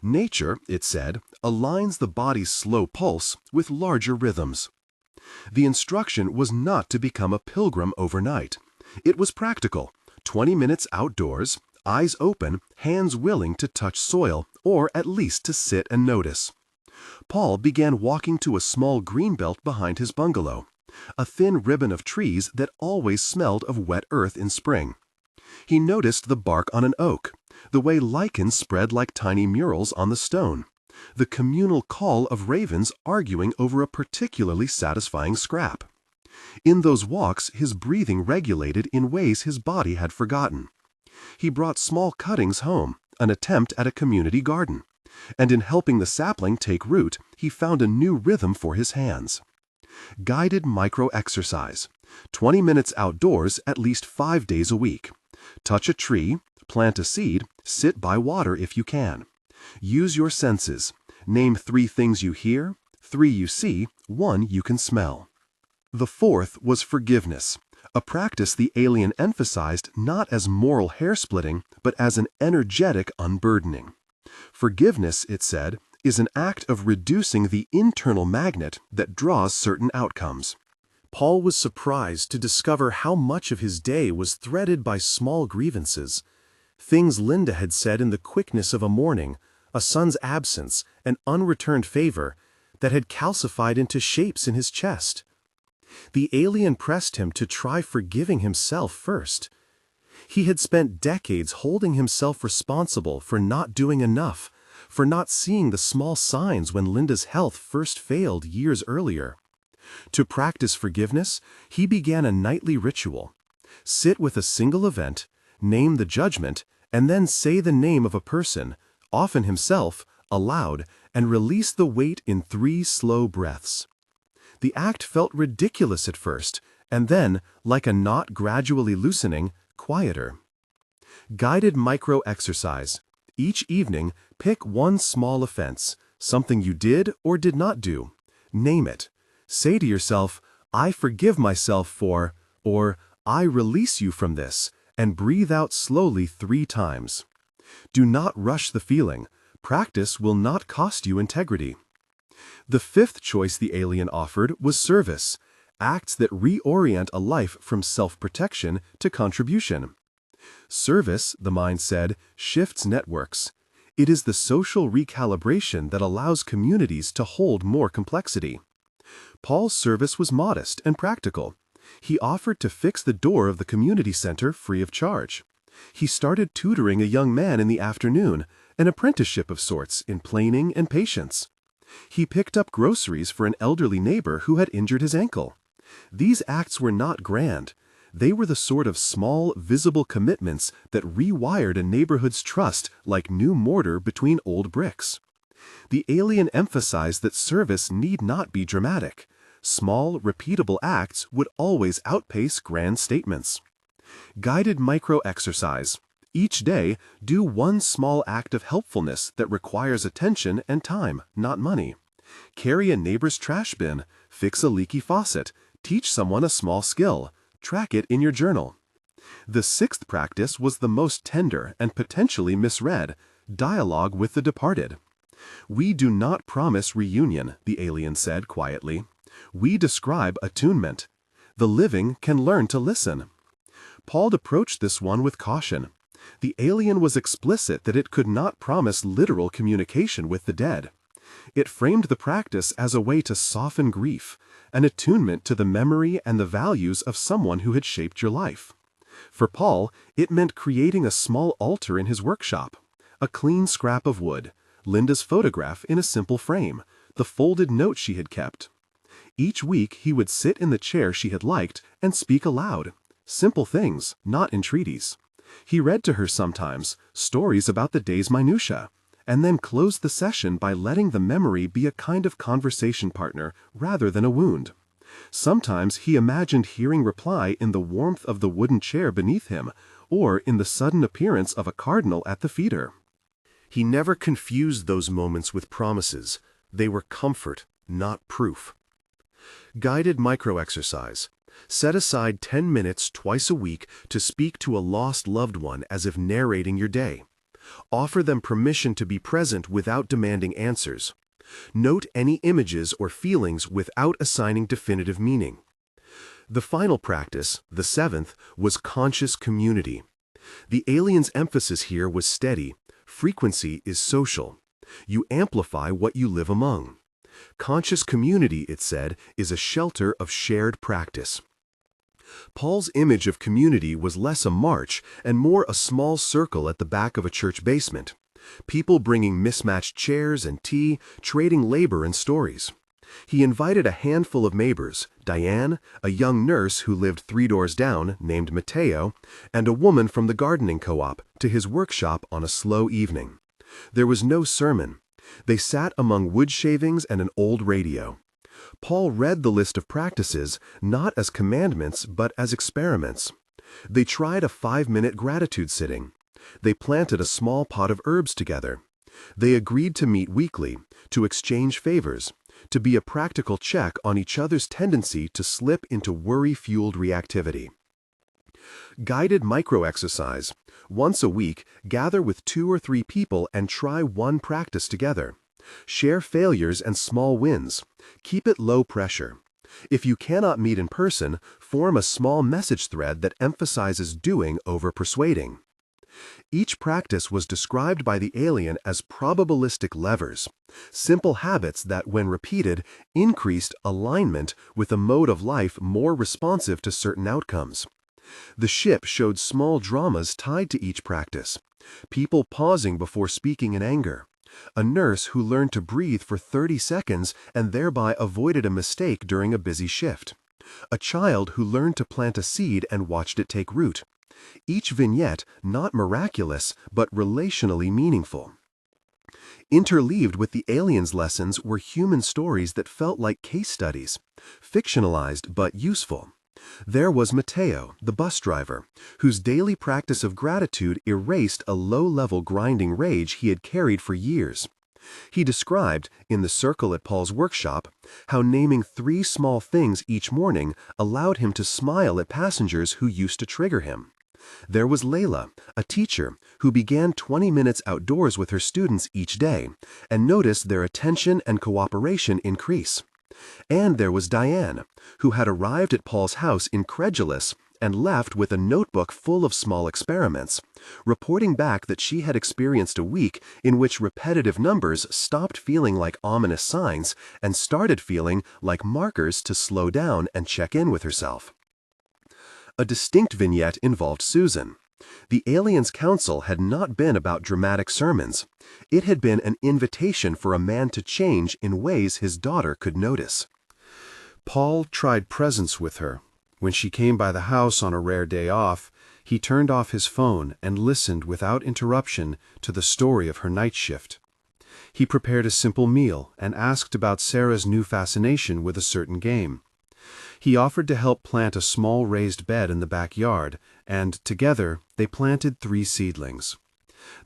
Nature, it said, aligns the body's slow pulse with larger rhythms. The instruction was not to become a pilgrim overnight. It was practical: 20 minutes outdoors, eyes open, hands willing to touch soil, or at least to sit and notice. Paul began walking to a small greenbelt behind his bungalow, a thin ribbon of trees that always smelled of wet earth in spring. He noticed the bark on an oak, the way lichens spread like tiny murals on the stone, the communal call of ravens arguing over a particularly satisfying scrap. In those walks, his breathing regulated in ways his body had forgotten. He brought small cuttings home, an attempt at a community garden, and in helping the sapling take root, he found a new rhythm for his hands. Guided micro-exercise. 20 minutes outdoors at least 5 days a week. Touch a tree, plant a seed, sit by water if you can. Use your senses. Name 3 things you hear, 3 you see, 1 you can smell. The fourth was forgiveness, a practice the alien emphasized not as moral hair-splitting, but as an energetic unburdening. Forgiveness, it said, is an act of reducing the internal magnet that draws certain outcomes. Paul was surprised to discover how much of his day was threaded by small grievances. Things Linda had said in the quickness of a morning, a son's absence, an unreturned favor, that had calcified into shapes in his chest. The alien pressed him to try forgiving himself first. He had spent decades holding himself responsible for not doing enough, for not seeing the small signs when Linda's health first failed years earlier. To practice forgiveness, he began a nightly ritual. Sit with a single event, name the judgment, and then say the name of a person, often himself, aloud, and release the weight in 3 slow breaths. The act felt ridiculous at first, and then, like a knot gradually loosening, quieter. Guided micro-exercise. Each evening, pick one small offense, something you did or did not do. Name it. Say to yourself, I forgive myself for, or I release you from this, and breathe out slowly 3 times. Do not rush the feeling. Practice will not cost you integrity. The fifth choice the alien offered was service, acts that reorient a life from self-protection to contribution. Service, the mind said, shifts networks. It is the social recalibration that allows communities to hold more complexity. Paul's service was modest and practical. He offered to fix the door of the community center free of charge. He started tutoring a young man in the afternoon, an apprenticeship of sorts in planing and patience. He picked up groceries for an elderly neighbor who had injured his ankle. These acts were not grand. They were the sort of small, visible commitments that rewired a neighborhood's trust like new mortar between old bricks. The alien emphasized that service need not be dramatic. Small, repeatable acts would always outpace grand statements. Guided micro-exercise. Each day, do one small act of helpfulness that requires attention and time, not money. Carry a neighbor's trash bin, fix a leaky faucet, teach someone a small skill, track it in your journal. The sixth practice was the most tender and potentially misread: dialogue with the departed. We do not promise reunion, the alien said quietly. We describe attunement. The living can learn to listen. Paul approached this one with caution. The alien was explicit that it could not promise literal communication with the dead. It framed the practice as a way to soften grief, an attunement to the memory and the values of someone who had shaped your life. For Paul, it meant creating a small altar in his workshop, a clean scrap of wood, Linda's photograph in a simple frame, the folded note she had kept. Each week he would sit in the chair she had liked and speak aloud. Simple things, not entreaties. He read to her sometimes, stories about the day's minutiae, and then closed the session by letting the memory be a kind of conversation partner rather than a wound. Sometimes he imagined hearing reply in the warmth of the wooden chair beneath him, or in the sudden appearance of a cardinal at the feeder. He never confused those moments with promises. They were comfort, not proof. Guided micro-exercise. Set aside 10 minutes twice a week to speak to a lost loved one as if narrating your day. Offer them permission to be present without demanding answers. Note any images or feelings without assigning definitive meaning. The final practice, the seventh, was conscious community. The alien's emphasis here was steady. Frequency is social. You amplify what you live among. Conscious community, it said, is a shelter of shared practice. Paul's image of community was less a march and more a small circle at the back of a church basement. People bringing mismatched chairs and tea, trading labor and stories. He invited a handful of neighbors, Diane, a young nurse who lived 3 doors down, named Matteo, and a woman from the gardening co-op, to his workshop on a slow evening. There was no sermon. They sat among wood shavings and an old radio. Paul read the list of practices not as commandments but as experiments. They tried a 5-minute gratitude sitting. They planted a small pot of herbs together. They agreed to meet weekly, to exchange favors, to be a practical check on each other's tendency to slip into worry-fueled reactivity. Guided micro-exercise. Once a week, gather with 2 or 3 people and try one practice together. Share failures and small wins. Keep it low pressure. If you cannot meet in person, form a small message thread that emphasizes doing over persuading. Each practice was described by the alien as probabilistic levers, simple habits that, when repeated, increased alignment with a mode of life more responsive to certain outcomes. The ship showed small dramas tied to each practice. People pausing before speaking in anger. A nurse who learned to breathe for 30 seconds and thereby avoided a mistake during a busy shift. A child who learned to plant a seed and watched it take root. Each vignette not miraculous but relationally meaningful. Interleaved with the alien's lessons were human stories that felt like case studies, fictionalized but useful. There was Matteo, the bus driver, whose daily practice of gratitude erased a low-level grinding rage he had carried for years. He described, in the circle at Paul's workshop, how naming 3 small things each morning allowed him to smile at passengers who used to trigger him. There was Layla, a teacher who began 20 minutes outdoors with her students each day and noticed their attention and cooperation increase. And there was Diane, who had arrived at Paul's house incredulous and left with a notebook full of small experiments, reporting back that she had experienced a week in which repetitive numbers stopped feeling like ominous signs and started feeling like markers to slow down and check in with herself. A distinct vignette involved Susan. The Aliens' Council had not been about dramatic sermons. It had been an invitation for a man to change in ways his daughter could notice. Paul tried presence with her. When she came by the house on a rare day off, he turned off his phone and listened without interruption to the story of her night shift. He prepared a simple meal and asked about Sarah's new fascination with a certain game. He offered to help plant a small raised bed in the backyard, and together they planted 3 seedlings.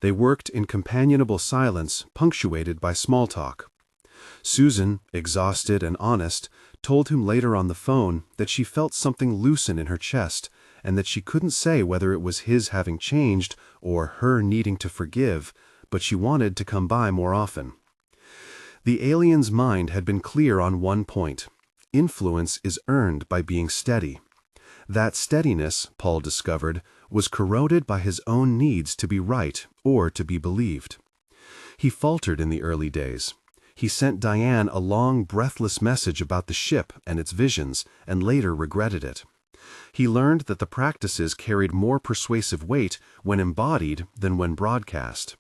They worked in companionable silence, punctuated by small talk. Susan, exhausted and honest, told him later on the phone that she felt something loosen in her chest and that she couldn't say whether it was his having changed or her needing to forgive, but she wanted to come by more often. The alien's mind had been clear on one point. Influence is earned by being steady. That steadiness, Paul discovered, was corroded by his own needs to be right or to be believed. He faltered in the early days. He sent Diane a long, breathless message about the ship and its visions, and later regretted it. He learned that the practices carried more persuasive weight when embodied than when broadcast.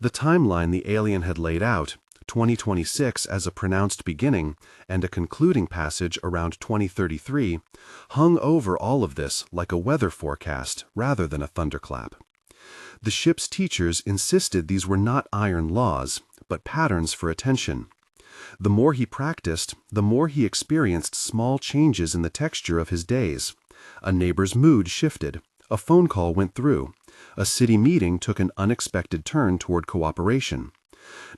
The timeline the alien had laid out, 2026 as a pronounced beginning and a concluding passage around 2033, hung over all of this like a weather forecast rather than a thunderclap. The ship's teachers insisted these were not iron laws, but patterns for attention. The more he practiced, the more he experienced small changes in the texture of his days. A neighbor's mood shifted. A phone call went through. A city meeting took an unexpected turn toward cooperation.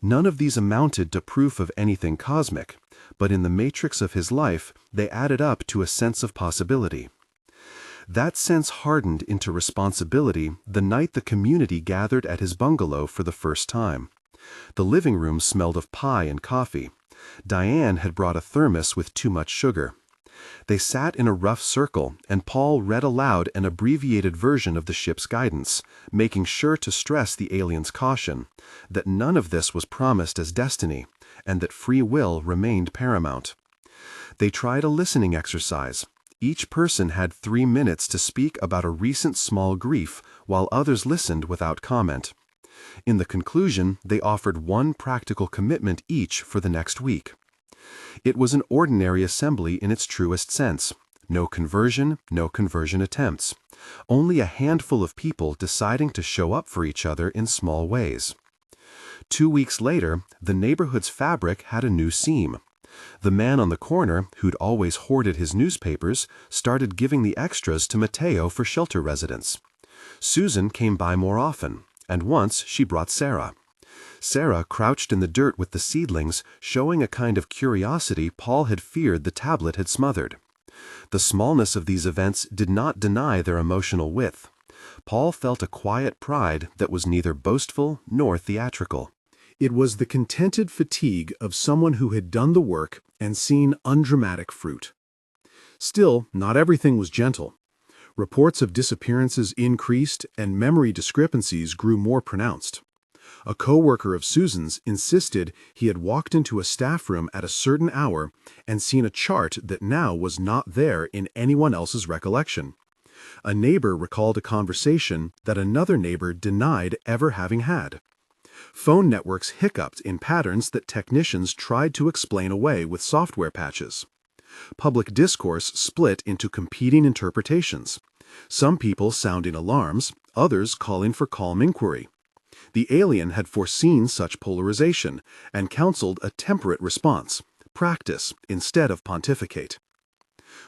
None of these amounted to proof of anything cosmic, but in the matrix of his life, they added up to a sense of possibility. That sense hardened into responsibility the night the community gathered at his bungalow for the first time. The living room smelled of pie and coffee. Diane had brought a thermos with too much sugar. They sat in a rough circle, and Paul read aloud an abbreviated version of the ship's guidance, making sure to stress the alien's caution, that none of this was promised as destiny, and that free will remained paramount. They tried a listening exercise. Each person had 3 minutes to speak about a recent small grief, while others listened without comment. In the conclusion, they offered one practical commitment each for the next week. It was an ordinary assembly in its truest sense. No conversion attempts. Only a handful of people deciding to show up for each other in small ways. 2 weeks later, the neighborhood's fabric had a new seam. The man on the corner, who'd always hoarded his newspapers, started giving the extras to Mateo for shelter residents. Susan came by more often, and once she brought Sarah. Sarah crouched in the dirt with the seedlings, showing a kind of curiosity Paul had feared the tablet had smothered. The smallness of these events did not deny their emotional width. Paul felt a quiet pride that was neither boastful nor theatrical. It was the contented fatigue of someone who had done the work and seen undramatic fruit. Still, not everything was gentle. Reports of disappearances increased and memory discrepancies grew more pronounced. A co-worker of Susan's insisted he had walked into a staff room at a certain hour and seen a chart that now was not there in anyone else's recollection. A neighbor recalled a conversation that another neighbor denied ever having had. Phone networks hiccuped in patterns that technicians tried to explain away with software patches. Public discourse split into competing interpretations. Some people sounding alarms, others calling for calm inquiry. The alien had foreseen such polarization and counseled a temperate response, practice instead of pontificate.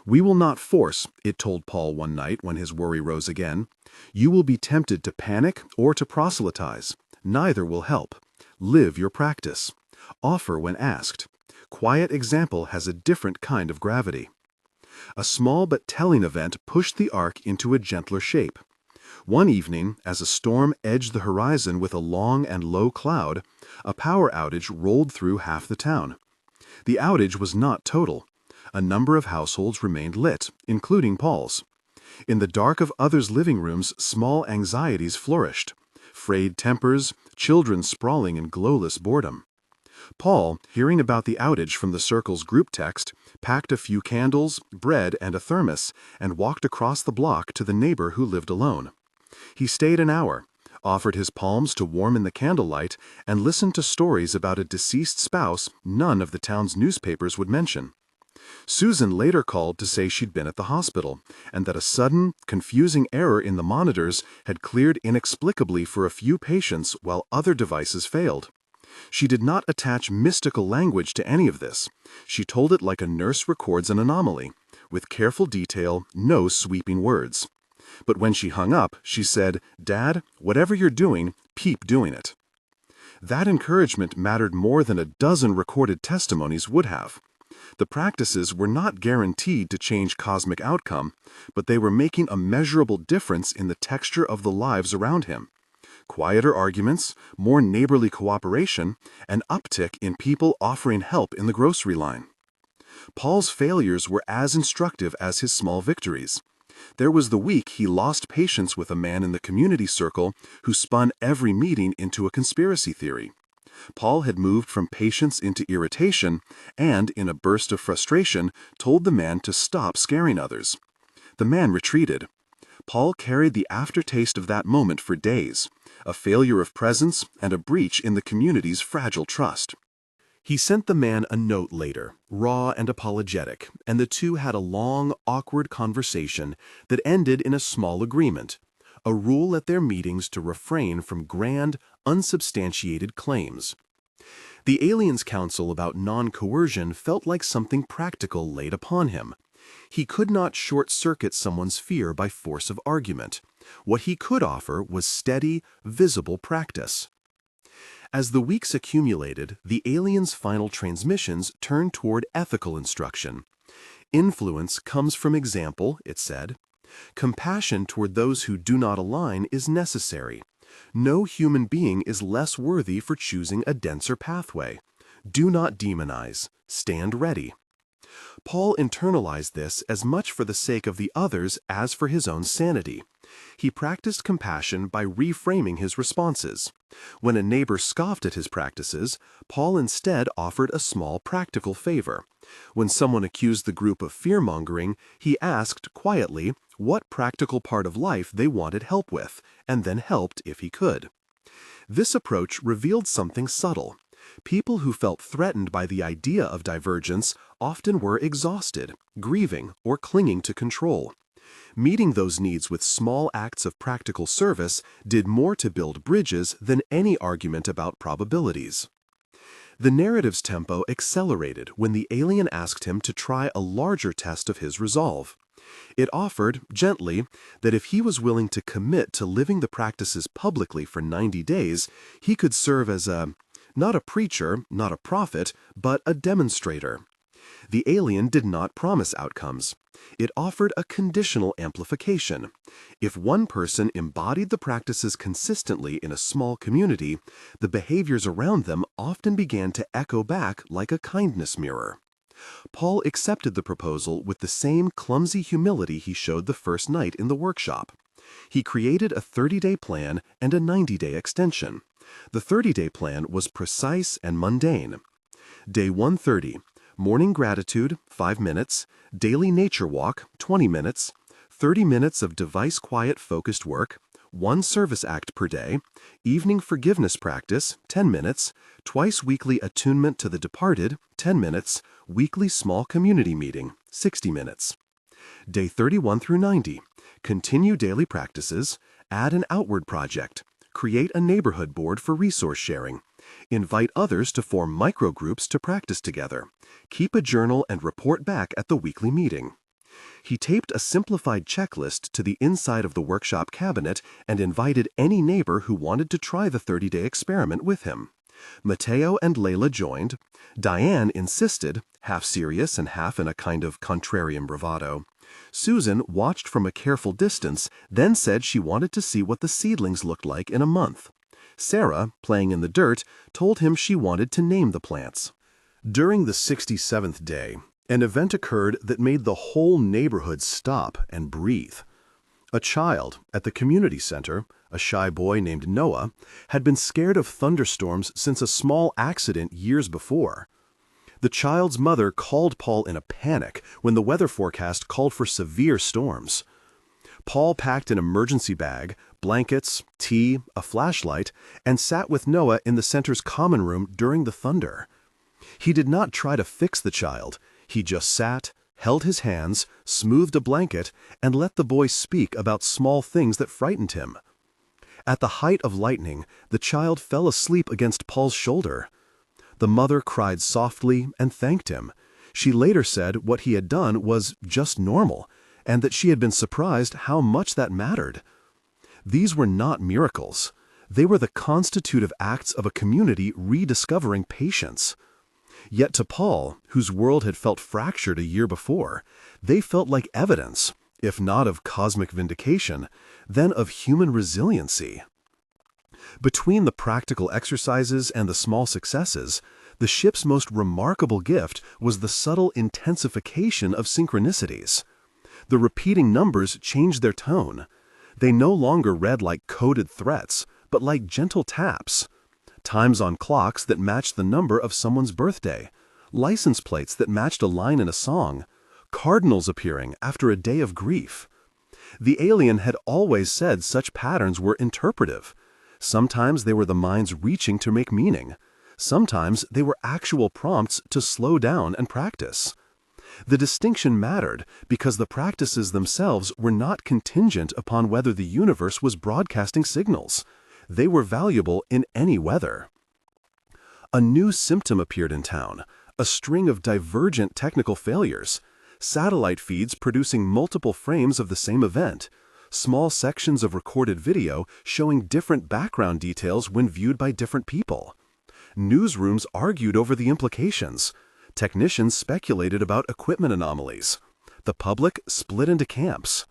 "We will not force," it told Paul one night when his worry rose again. "You will be tempted to panic or to proselytize. Neither will help. Live your practice. Offer when asked. Quiet example has a different kind of gravity." A small but telling event pushed the arc into a gentler shape. One evening, as a storm edged the horizon with a long and low cloud, a power outage rolled through half the town. The outage was not total. A number of households remained lit, including Paul's. In the dark of others' living rooms, small anxieties flourished. Frayed tempers, children sprawling in glowless boredom. Paul, hearing about the outage from the circle's group text, packed a few candles, bread, and a thermos, and walked across the block to the neighbor who lived alone. He stayed an hour, offered his palms to warm in the candlelight, and listened to stories about a deceased spouse none of the town's newspapers would mention. Susan later called to say she'd been at the hospital, and that a sudden, confusing error in the monitors had cleared inexplicably for a few patients while other devices failed. She did not attach mystical language to any of this. She told it like a nurse records an anomaly, with careful detail, no sweeping words. But when she hung up, she said, "Dad, whatever you're doing, keep doing it." That encouragement mattered more than a dozen recorded testimonies would have. The practices were not guaranteed to change cosmic outcome, but they were making a measurable difference in the texture of the lives around him. Quieter arguments, more neighborly cooperation, an uptick in people offering help in the grocery line. Paul's failures were as instructive as his small victories. There was the week he lost patience with a man in the community circle who spun every meeting into a conspiracy theory. Paul had moved from patience into irritation and, in a burst of frustration, told the man to stop scaring others. The man retreated. Paul carried the aftertaste of that moment for days, a failure of presence and a breach in the community's fragile trust. He sent the man a note later, raw and apologetic, and the two had a long, awkward conversation that ended in a small agreement, a rule at their meetings to refrain from grand, unsubstantiated claims. The alien's counsel about non-coercion felt like something practical laid upon him. He could not short-circuit someone's fear by force of argument. What he could offer was steady, visible practice. As the weeks accumulated, the alien's final transmissions turned toward ethical instruction. Influence comes from example, it said. Compassion toward those who do not align is necessary. No human being is less worthy for choosing a denser pathway. Do not demonize. Stand ready. Paul internalized this as much for the sake of the others as for his own sanity. He practiced compassion by reframing his responses. When a neighbor scoffed at his practices, Paul instead offered a small practical favor. When someone accused the group of fear-mongering, he asked quietly what practical part of life they wanted help with, and then helped if he could. This approach revealed something subtle. People who felt threatened by the idea of divergence often were exhausted, grieving, or clinging to control. Meeting those needs with small acts of practical service did more to build bridges than any argument about probabilities. The narrative's tempo accelerated when the alien asked him to try a larger test of his resolve. It offered, gently, that if he was willing to commit to living the practices publicly for 90 days, he could serve as not a preacher, not a prophet, but a demonstrator. The alien did not promise outcomes. It offered a conditional amplification. If one person embodied the practices consistently in a small community, the behaviors around them often began to echo back like a kindness mirror. Paul accepted the proposal with the same clumsy humility he showed the first night in the workshop. He created a 30-day plan and a 90-day extension. The 30-day plan was precise and mundane. Day 130. Morning gratitude, 5 minutes, daily nature walk, 20 minutes, 30 minutes of device quiet focused work, 1 service act per day, evening forgiveness practice, 10 minutes, twice weekly attunement to the departed, 10 minutes, weekly small community meeting, 60 minutes. Day 31 through 90. Continue daily practices, add an outward project, create a neighborhood board for resource sharing, invite others to form microgroups to practice together. Keep a journal and report back at the weekly meeting. He taped a simplified checklist to the inside of the workshop cabinet and invited any neighbor who wanted to try the 30-day experiment with him. Mateo and Layla joined. Diane insisted, half serious and half in a kind of contrarian bravado. Susan watched from a careful distance, then said she wanted to see what the seedlings looked like in a month. Sarah, playing in the dirt, told him she wanted to name the plants. During the 67th day, an event occurred that made the whole neighborhood stop and breathe. A child at the community center, a shy boy named Noah, had been scared of thunderstorms since a small accident years before. The child's mother called Paul in a panic when the weather forecast called for severe storms. Paul packed an emergency bag, blankets, tea, a flashlight, and sat with Noah in the center's common room during the thunder. He did not try to fix the child. He just sat, held his hands, smoothed a blanket, and let the boy speak about small things that frightened him. At the height of lightning, the child fell asleep against Paul's shoulder. The mother cried softly and thanked him. She later said what he had done was just normal, and that she had been surprised how much that mattered. These were not miracles. They were the constitutive acts of a community rediscovering patience. Yet to Paul, whose world had felt fractured a year before, they felt like evidence, if not of cosmic vindication, then of human resiliency. Between the practical exercises and the small successes, the ship's most remarkable gift was the subtle intensification of synchronicities. The repeating numbers changed their tone. They no longer read like coded threats, but like gentle taps. Times on clocks that matched the number of someone's birthday, license plates that matched a line in a song, cardinals appearing after a day of grief. The alien had always said such patterns were interpretive. Sometimes they were the mind's reaching to make meaning. Sometimes they were actual prompts to slow down and practice. The distinction mattered because the practices themselves were not contingent upon whether the universe was broadcasting signals. They were valuable in any weather. A new symptom appeared in town, a string of divergent technical failures, satellite feeds producing multiple frames of the same event, small sections of recorded video showing different background details when viewed by different people. Newsrooms argued over the implications. Technicians speculated about equipment anomalies. The public split into camps.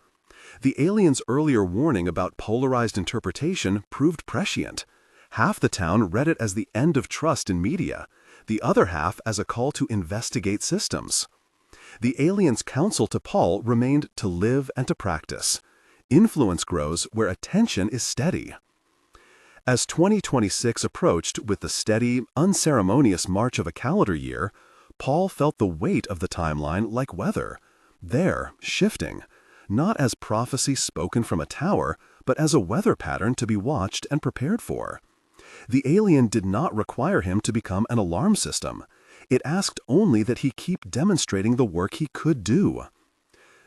The aliens' earlier warning about polarized interpretation proved prescient. Half the town read it as the end of trust in media, the other half as a call to investigate systems. The aliens' counsel to Paul remained to live and to practice. Influence grows where attention is steady. As 2026 approached with the steady, unceremonious march of a calendar year, Paul felt the weight of the timeline like weather, there, shifting, not as prophecy spoken from a tower, but as a weather pattern to be watched and prepared for. The alien did not require him to become an alarm system. It asked only that he keep demonstrating the work he could do.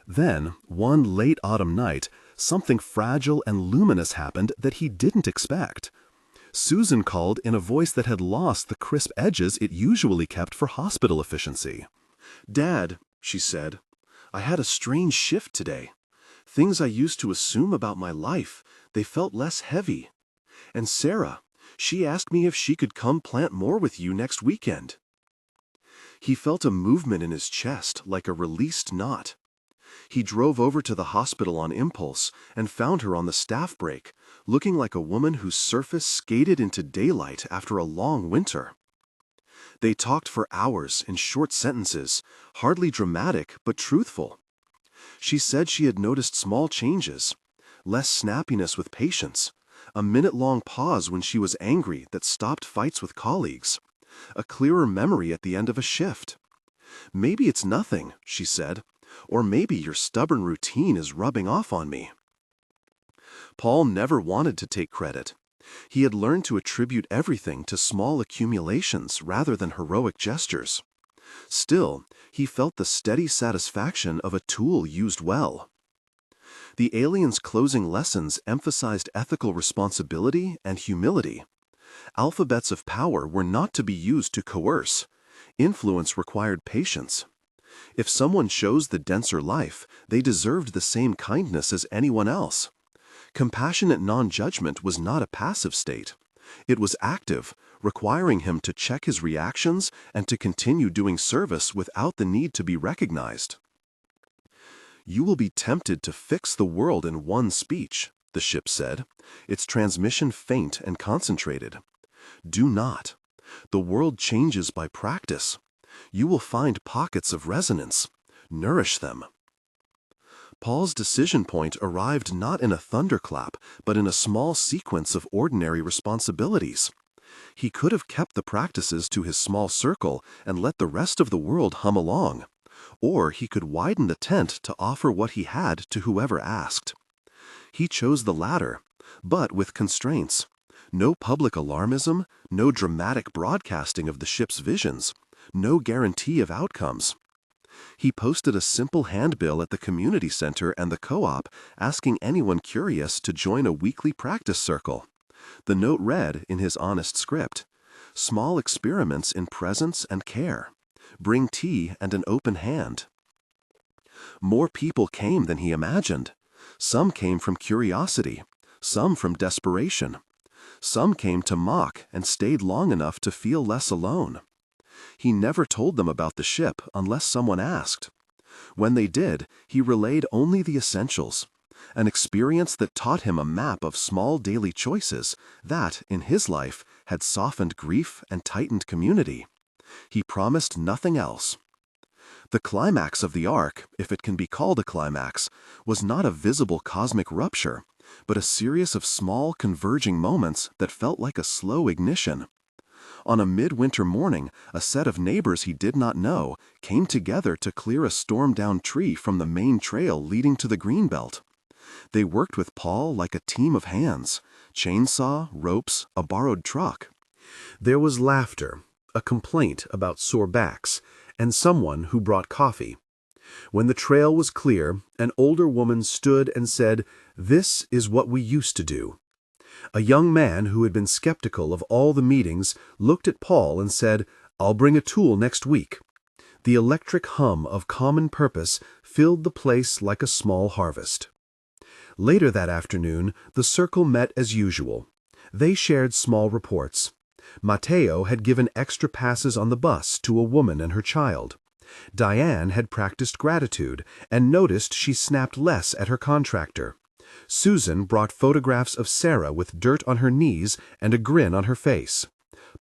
Then, one late autumn night, something fragile and luminous happened that he didn't expect. Susan called in a voice that had lost the crisp edges it usually kept for hospital efficiency. "Dad," she said, "I had a strange shift today. Things I used to assume about my life, they felt less heavy. And Sarah, she asked me if she could come plant more with you next weekend." He felt a movement in his chest like a released knot. He drove over to the hospital on impulse and found her on the staff break, looking like a woman whose surface skated into daylight after a long winter. They talked for hours in short sentences, hardly dramatic but truthful. She said she had noticed small changes, less snappiness with patients, a minute-long pause when she was angry that stopped fights with colleagues, a clearer memory at the end of a shift. "Maybe it's nothing," she said, "or maybe your stubborn routine is rubbing off on me." Paul never wanted to take credit. He had learned to attribute everything to small accumulations rather than heroic gestures. Still, he felt the steady satisfaction of a tool used well. The aliens' closing lessons emphasized ethical responsibility and humility. Alphabets of power were not to be used to coerce. Influence required patience. If someone chose the denser life, they deserved the same kindness as anyone else. Compassionate non-judgment was not a passive state. It was active, requiring him to check his reactions and to continue doing service without the need to be recognized. "You will be tempted to fix the world in one speech," the ship said, its transmission faint and concentrated. "Do not. The world changes by practice. You will find pockets of resonance. Nourish them." Paul's decision point arrived not in a thunderclap, but in a small sequence of ordinary responsibilities. He could have kept the practices to his small circle and let the rest of the world hum along, or he could widen the tent to offer what he had to whoever asked. He chose the latter, but with constraints. No public alarmism, no dramatic broadcasting of the ship's visions, no guarantee of outcomes. He posted a simple handbill at the community center and the co-op asking anyone curious to join a weekly practice circle. The note read, in his honest script, "Small experiments in presence and care. Bring tea and an open hand." More people came than he imagined. Some came from curiosity, some from desperation. Some came to mock and stayed long enough to feel less alone. He never told them about the ship unless someone asked. When they did, he relayed only the essentials, an experience that taught him a map of small daily choices that, in his life, had softened grief and tightened community. He promised nothing else. The climax of the arc, if it can be called a climax, was not a visible cosmic rupture, but a series of small converging moments that felt like a slow ignition. On a midwinter morning, a set of neighbors he did not know came together to clear a storm-down tree from the main trail leading to the greenbelt. They worked with Paul like a team of hands, chainsaw, ropes, a borrowed truck. There was laughter, a complaint about sore backs, and someone who brought coffee. When the trail was clear, an older woman stood and said, "This is what we used to do." A young man who had been skeptical of all the meetings looked at Paul and said, "I'll bring a tool next week." The electric hum of common purpose filled the place like a small harvest. Later that afternoon, the circle met as usual. They shared small reports. Matteo had given extra passes on the bus to a woman and her child. Diane had practiced gratitude and noticed she snapped less at her contractor. Susan brought photographs of Sarah with dirt on her knees and a grin on her face.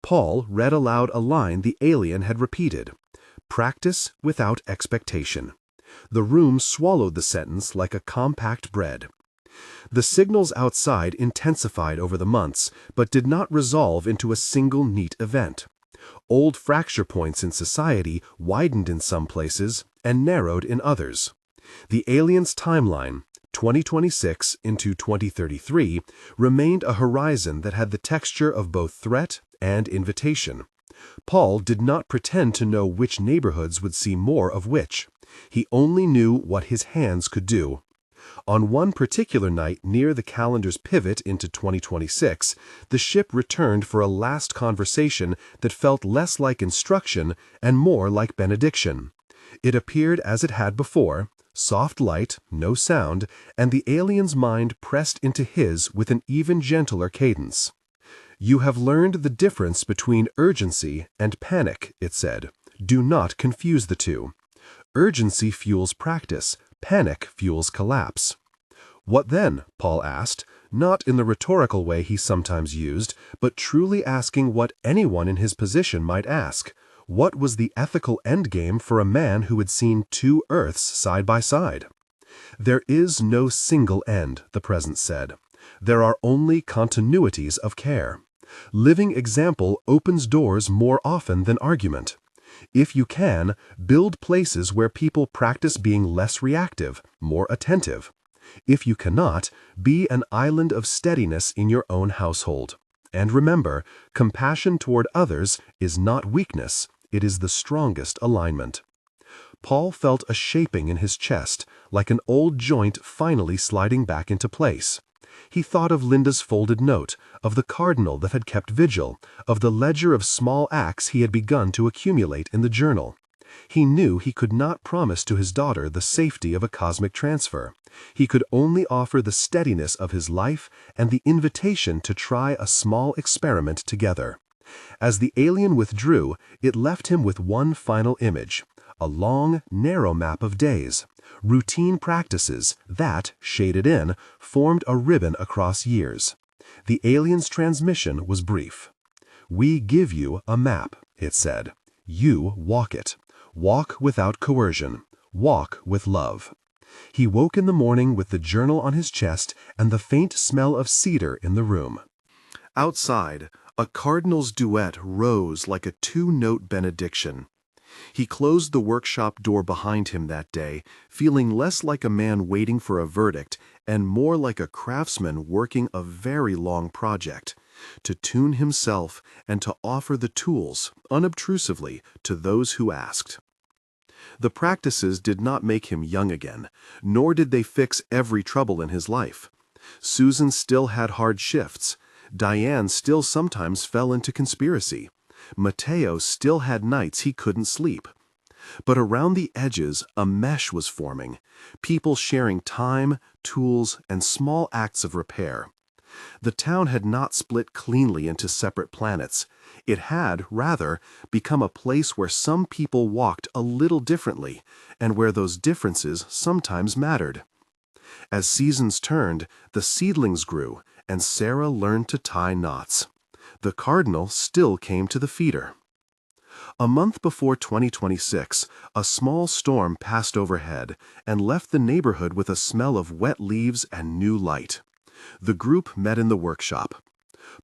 Paul read aloud a line the alien had repeated, "Practice without expectation." The room swallowed the sentence like a compact bread. The signals outside intensified over the months, but did not resolve into a single neat event. Old fracture points in society widened in some places and narrowed in others. The alien's timeline, 2026 into 2033, remained a horizon that had the texture of both threat and invitation. Paul did not pretend to know which neighborhoods would see more of which. He only knew what his hands could do. On one particular night near the calendar's pivot into 2026, the ship returned for a last conversation that felt less like instruction and more like benediction. It appeared as it had before, soft light, no sound, and the alien's mind pressed into his with an even gentler cadence. "You have learned the difference between urgency and panic," it said. "Do not confuse the two. Urgency fuels practice, panic fuels collapse." "What then?" Paul asked, not in the rhetorical way he sometimes used, but truly asking what anyone in his position might ask. What was the ethical endgame for a man who had seen two Earths side by side? "There is no single end," the present said. "There are only continuities of care. Living example opens doors more often than argument. If you can, build places where people practice being less reactive, more attentive. If you cannot, be an island of steadiness in your own household. And remember, compassion toward others is not weakness, it is the strongest alignment." Paul felt a shaping in his chest, like an old joint finally sliding back into place. He thought of Linda's folded note, of the cardinal that had kept vigil, of the ledger of small acts he had begun to accumulate in the journal. He knew he could not promise to his daughter the safety of a cosmic transfer. He could only offer the steadiness of his life and the invitation to try a small experiment together. As the alien withdrew, it left him with one final image, a long, narrow map of days, routine practices that, shaded in, formed a ribbon across years. The alien's transmission was brief. "We give you a map," it said. "You walk it. Walk without coercion. Walk with love." He woke in the morning with the journal on his chest and the faint smell of cedar in the room. Outside, a cardinal's duet rose like a two-note benediction. He closed the workshop door behind him that day, feeling less like a man waiting for a verdict and more like a craftsman working a very long project, to tune himself and to offer the tools, unobtrusively, to those who asked. The practices did not make him young again, nor did they fix every trouble in his life. Susan still had hard shifts. Diane still sometimes fell into conspiracy. Mateo still had nights he couldn't sleep. But around the edges, a mesh was forming, people sharing time, tools, and small acts of repair. The town had not split cleanly into separate planets. It had, rather, become a place where some people walked a little differently, and where those differences sometimes mattered. As seasons turned, the seedlings grew, and Sarah learned to tie knots. The cardinal still came to the feeder. A month before 2026, a small storm passed overhead and left the neighborhood with a smell of wet leaves and new light. The group met in the workshop.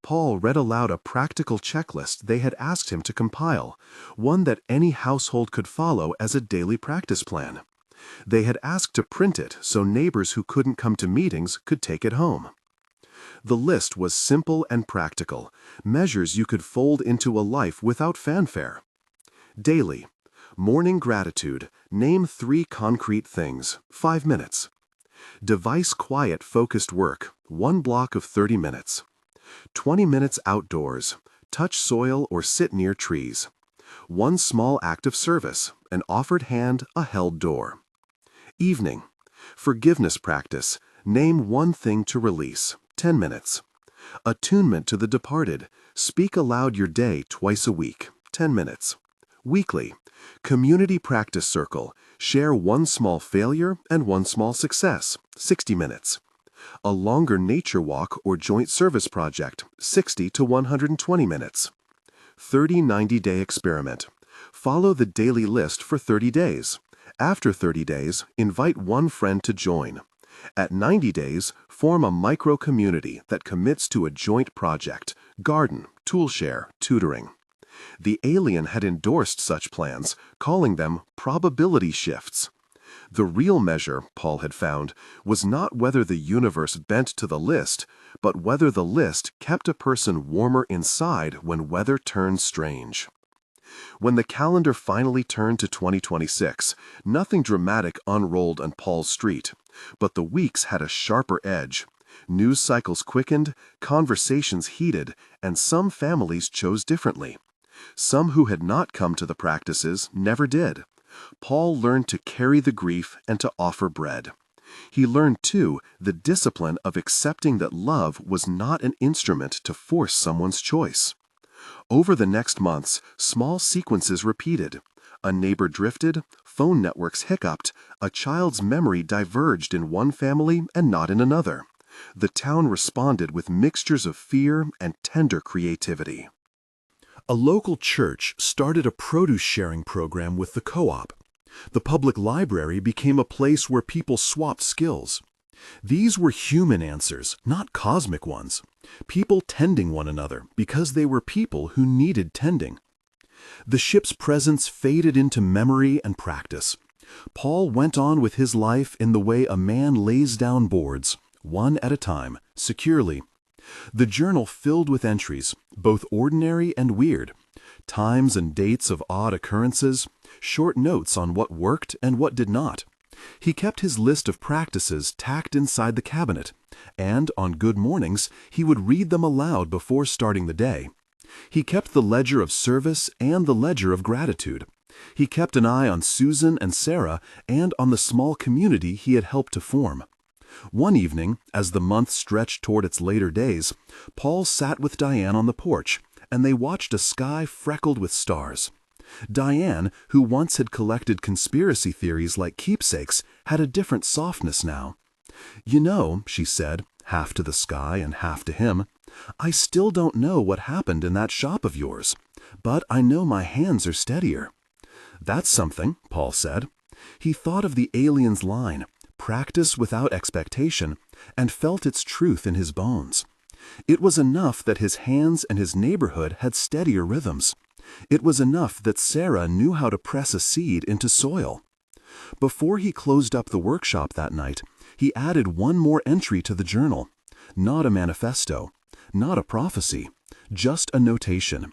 Paul read aloud a practical checklist they had asked him to compile, one that any household could follow as a daily practice plan. They had asked to print it so neighbors who couldn't come to meetings could take it home. The list was simple and practical, measures you could fold into a life without fanfare. Daily. Morning gratitude. Name 3 concrete things. 5 minutes. Device quiet focused work. 1 block of 30 minutes. 20 minutes outdoors. Touch soil or sit near trees. 1 small act of service. An offered hand, a held door. Evening. Forgiveness practice. Name 1 thing to release. 10 minutes. Attunement to the departed. Speak aloud your day twice a week. 10 minutes. Weekly. Community practice circle. Share 1 small failure and 1 small success. 60 minutes. A longer nature walk or joint service project. 60 to 120 minutes. 30 90-day experiment. Follow the daily list for 30 days. After 30 days, invite 1 friend to join. At 90 days, form a micro-community that commits to a joint project, garden, tool share, tutoring. The alien had endorsed such plans, calling them probability shifts. The real measure, Paul had found, was not whether the universe bent to the list, but whether the list kept a person warmer inside when weather turned strange. When the calendar finally turned to 2026, nothing dramatic unrolled on Paul's street, but the weeks had a sharper edge. News cycles quickened, conversations heated, and some families chose differently. Some who had not come to the practices never did. Paul learned to carry the grief and to offer bread. He learned, too, the discipline of accepting that love was not an instrument to force someone's choice. Over the next months, small sequences repeated. A neighbor drifted, phone networks hiccuped, a child's memory diverged in one family and not in another. The town responded with mixtures of fear and tender creativity. A local church started a produce sharing program with the co-op. The public library became a place where people swapped skills. These were human answers, not cosmic ones. People tending one another because they were people who needed tending. The ship's presence faded into memory and practice. Paul went on with his life in the way a man lays down boards, one at a time, securely. The journal filled with entries, both ordinary and weird, times and dates of odd occurrences, short notes on what worked and what did not. He kept his list of practices tacked inside the cabinet, and on good mornings he would read them aloud before starting the day. He kept the ledger of service and the ledger of gratitude. He kept an eye on Susan and Sarah and on the small community he had helped to form. One evening, as the month stretched toward its later days, Paul sat with Diane on the porch and they watched a sky freckled with stars. Diane, who once had collected conspiracy theories like keepsakes, had a different softness now. "You know," she said, half to the sky and half to him, "I still don't know what happened in that shop of yours, but I know my hands are steadier." "That's something," Paul said. He thought of the alien's line, "Practice without expectation," and felt its truth in his bones. It was enough that his hands and his neighborhood had steadier rhythms. It was enough that Sarah knew how to press a seed into soil. Before he closed up the workshop that night, he added one more entry to the journal. Not a manifesto, not a prophecy, just a notation.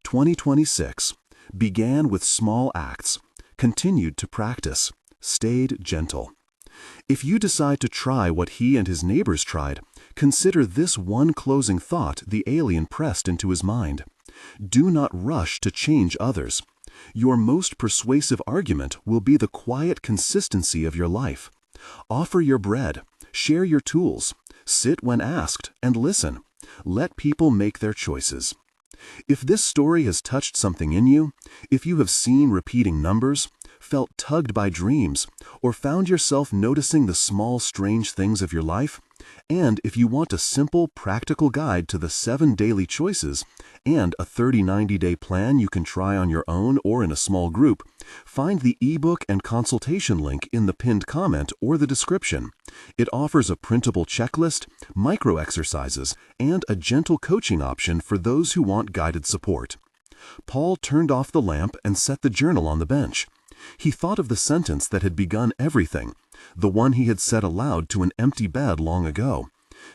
2026. Began with small acts, continued to practice, stayed gentle. If you decide to try what he and his neighbors tried, consider this one closing thought the alien pressed into his mind. Do not rush to change others. Your most persuasive argument will be the quiet consistency of your life. Offer your bread, share your tools, sit when asked, and listen. Let people make their choices. If this story has touched something in you, if you have seen repeating numbers, felt tugged by dreams, or found yourself noticing the small strange things of your life, and if you want a simple, practical guide to the 7 daily choices and a 30-90-day plan you can try on your own or in a small group, find the ebook and consultation link in the pinned comment or the description. It offers a printable checklist, micro-exercises, and a gentle coaching option for those who want guided support. Paul turned off the lamp and set the journal on the bench. He thought of the sentence that had begun everything, the one he had said aloud to an empty bed long ago.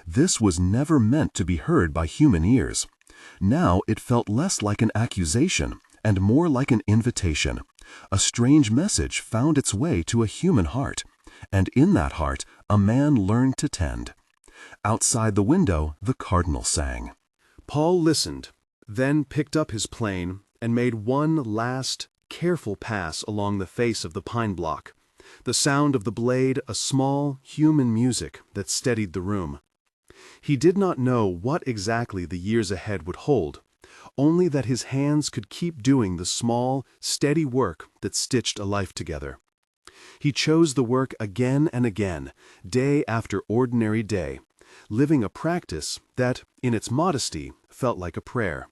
This was never meant to be heard by human ears. Now it felt less like an accusation and more like an invitation. A strange message found its way to a human heart, and in that heart a man learned to tend. Outside the window, the cardinal sang. Paul listened, then picked up his plane and made one last, careful pass along the face of the pine block, the sound of the blade a small, human music that steadied the room. He did not know what exactly the years ahead would hold, only that his hands could keep doing the small, steady work that stitched a life together. He chose the work again and again, day after ordinary day, living a practice that, in its modesty, felt like a prayer.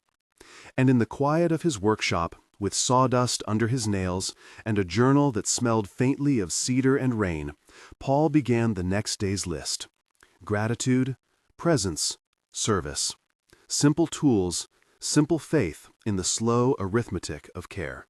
And in the quiet of his workshop, with sawdust under his nails and a journal that smelled faintly of cedar and rain, Paul began the next day's list. Gratitude, presence, service. Simple tools, simple faith in the slow arithmetic of care.